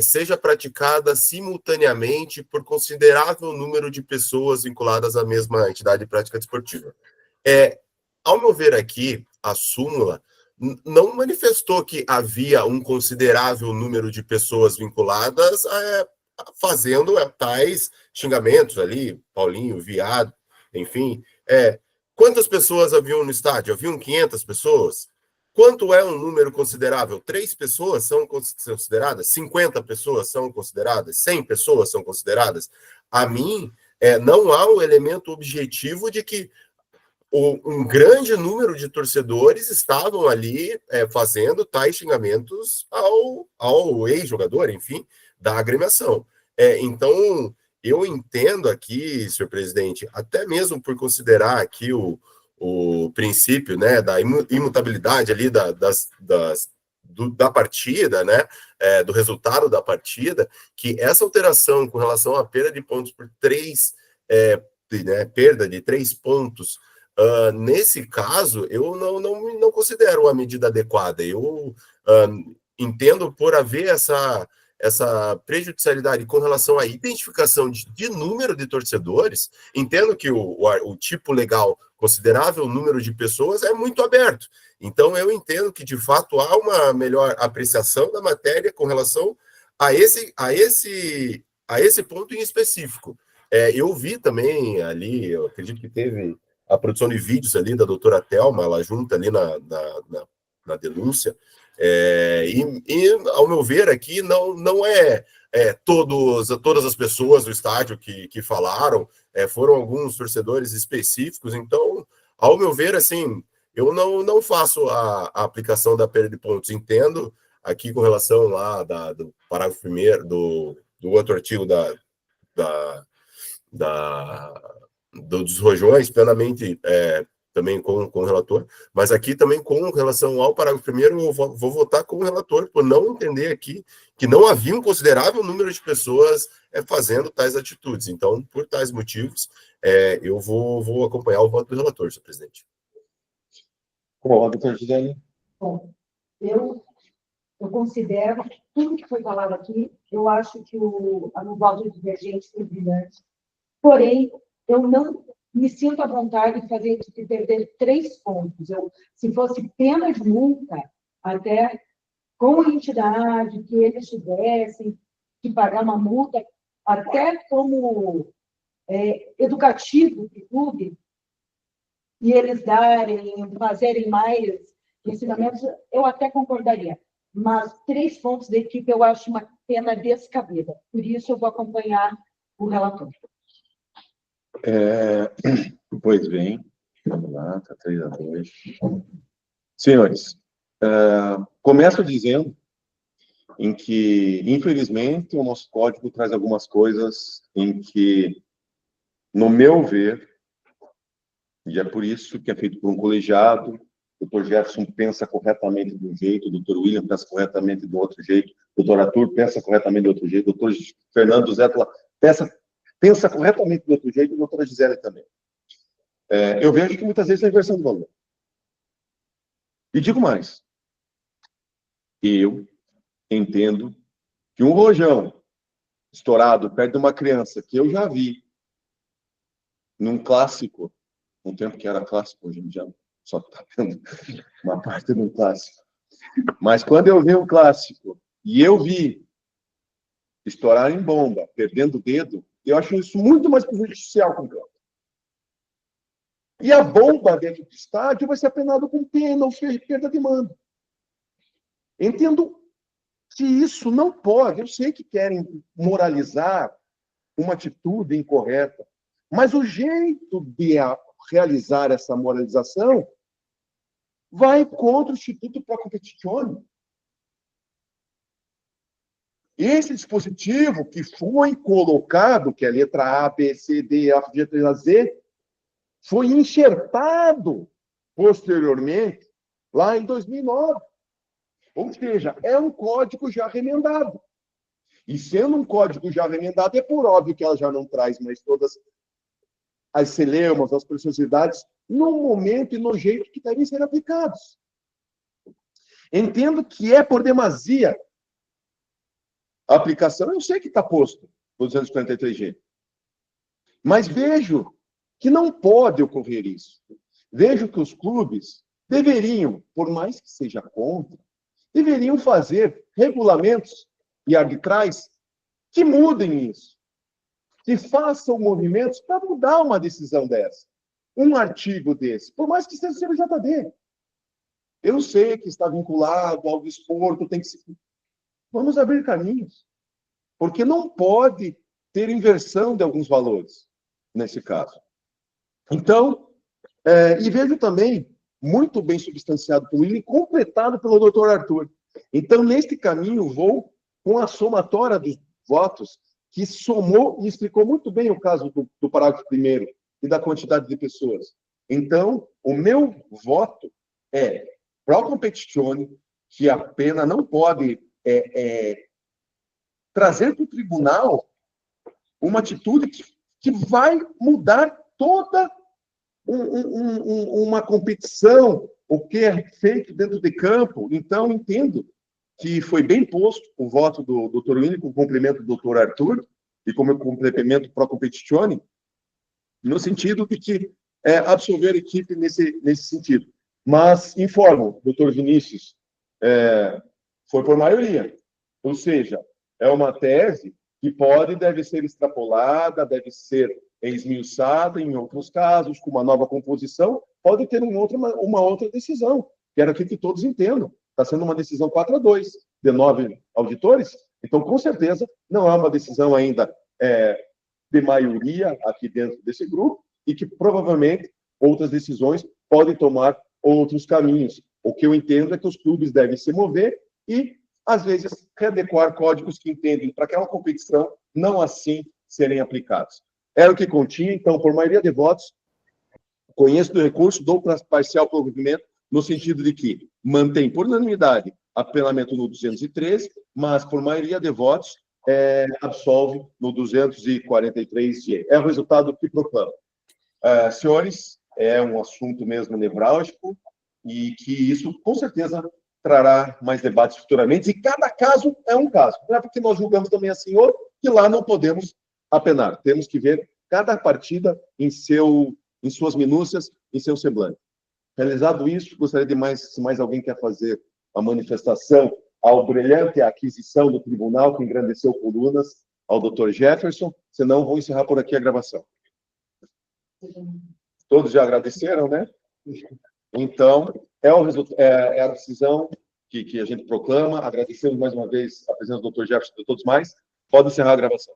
seja praticada simultaneamente por considerável número de pessoas vinculadas à mesma entidade de prática desportiva. Ao meu ver aqui, a súmula não manifestou que havia um considerável número de pessoas vinculadas fazendo tais xingamentos ali, Paulinho, viado, enfim. Quantas pessoas haviam no estádio? Haviam 500 pessoas? Quanto é um número considerável? 3 pessoas são consideradas? 50 pessoas são consideradas? 100 pessoas são consideradas? A mim, não há o elemento objetivo de que um grande número de torcedores estavam ali fazendo tais xingamentos ao ex-jogador, enfim, da agremiação. Então, eu entendo aqui, senhor presidente, até mesmo por considerar aqui o princípio, né, da imutabilidade ali da partida, né, do resultado da partida, que essa alteração com relação à perda de pontos por 3, perda de 3 pontos, nesse caso, eu não considero a medida adequada. Eu entendo por haver essa prejudicialidade com relação à identificação de número de torcedores, entendo que o tipo legal, considerável número de pessoas, é muito aberto. Então, eu entendo que, de fato, há uma melhor apreciação da matéria com relação a esse ponto em específico. Eu vi também ali, eu acredito que teve a produção de vídeos ali da doutora Thelma, ela junta ali na denúncia, e ao meu ver aqui não todas as pessoas do estádio que falaram, foram alguns torcedores específicos. Então, ao meu ver, assim, eu não faço a aplicação da perda de pontos. Entendo aqui com relação lá do parágrafo 1º do outro artigo dos rojões, plenamente também com o relator, mas aqui também com relação ao parágrafo 1º, eu vou votar com o relator, por não entender aqui que não havia um considerável número de pessoas fazendo tais atitudes. Então, por tais motivos, eu vou acompanhar o voto do relator, senhor presidente. Como doutor Gisele? Bom, eu considero tudo que foi falado aqui, eu acho que no voto divergente foi brilhante, porém, eu não me sinto à vontade de perder 3 pontos. Se fosse pena de multa, até com a entidade, que eles tivessem que pagar uma multa, até como educativo para o clube, e eles fazerem mais ensinamentos, eu até concordaria. Mas 3 pontos da equipe eu acho uma pena descabida. Por isso, eu vou acompanhar o relator. Pois bem, vamos lá, está 3-2. Senhores, começo dizendo em que, infelizmente, o nosso código traz algumas coisas em que, no meu ver, e é por isso que é feito por um colegiado, o Dr. Jefferson pensa corretamente de um jeito, o Dr. William pensa corretamente do outro jeito, o Dr. Arthur pensa corretamente do outro jeito, o Dr. Fernando Zétola pensa corretamente do outro jeito, e a doutora Gisele também. Eu vejo que muitas vezes é inversão de valor. E digo mais. Eu entendo que um rojão estourado perto de uma criança, que eu já vi num clássico, um tempo que era clássico, hoje em dia só está tendo uma parte do clássico. Mas quando eu vi um clássico e eu vi estourar em bomba, perdendo o dedo, eu acho isso muito mais prejudicial com o campo. E a bomba dentro do estádio vai ser apenada com pena ou perda de mando. Entendo que isso não pode. Eu sei que querem moralizar uma atitude incorreta, mas o jeito de realizar essa moralização vai contra o Instituto Pro Competizione. Esse dispositivo que foi colocado, que é a letra A, B, C, D, E, F, G, H, Z, foi enxertado posteriormente, lá em 2009. Ou seja, é um código já remendado. E sendo um código já remendado, é por óbvio que ela já não traz mais todas as celeumas, as preciosidades, no momento e no jeito que devem ser aplicados. Entendo que é por demasia a aplicação. Eu sei que está posto o 243G. Mas vejo que não pode ocorrer isso. Vejo que os clubes deveriam, por mais que seja contra, deveriam fazer regulamentos e arbitrais que mudem isso, que façam movimentos para mudar uma decisão dessa, um artigo desse, por mais que seja o CBJD. Eu sei que está vinculado ao desporto, tem que se... Vamos abrir caminhos, porque não pode ter inversão de alguns valores, nesse caso. Então, e vejo também, muito bem substanciado pelo INE, completado pelo doutor Arthur. Então, neste caminho, vou com a somatória dos votos, que somou e explicou muito bem o caso do parágrafo 1º e da quantidade de pessoas. Então, o meu voto é pro competitione, que a pena não pode trazer para o tribunal uma atitude que vai mudar toda uma competição, o que é feito dentro de campo. Então, entendo que foi bem posto o voto do Dr. Willian, com cumprimento do Dr. Arthur, e como complemento pro competitione, no sentido de que absolver a equipe nesse sentido. Mas, informo, Dr. Vinícius, foi por maioria. Ou seja, é uma tese que pode, deve ser extrapolada, deve ser esmiuçada em outros casos, com uma nova composição, pode ter uma outra decisão. Quero aqui que todos entendam. Está sendo uma decisão 4-2, de 9 auditores, então, com certeza, não é uma decisão ainda de maioria aqui dentro desse grupo, e que provavelmente outras decisões podem tomar outros caminhos. O que eu entendo é que os clubes devem se mover e, às vezes, readequar códigos que entendem para aquela competição não assim serem aplicados. Era o que continha, então, por maioria de votos, conheço do recurso, dou parcial provimento, no sentido de que mantém por unanimidade apelamento no 213, mas por maioria de votos absolve no 243G. É o resultado que proclamo. Senhores, é um assunto mesmo nevrálgico e que isso, com certeza, trará mais debates futuramente, e cada caso é um caso. Não é porque nós julgamos também assim outro, que lá não podemos apenar. Temos que ver cada partida em suas minúcias, em seu semblante. Realizado isso, gostaria de se mais alguém quer fazer a manifestação ao brilhante aquisição do tribunal, que engrandeceu colunas, ao Dr. Jefferson, senão vou encerrar por aqui a gravação. Todos já agradeceram, né? Então, é a decisão que a gente proclama. Agradecemos mais uma vez a presença do Dr. Jefferson e de todos mais. Pode encerrar a gravação.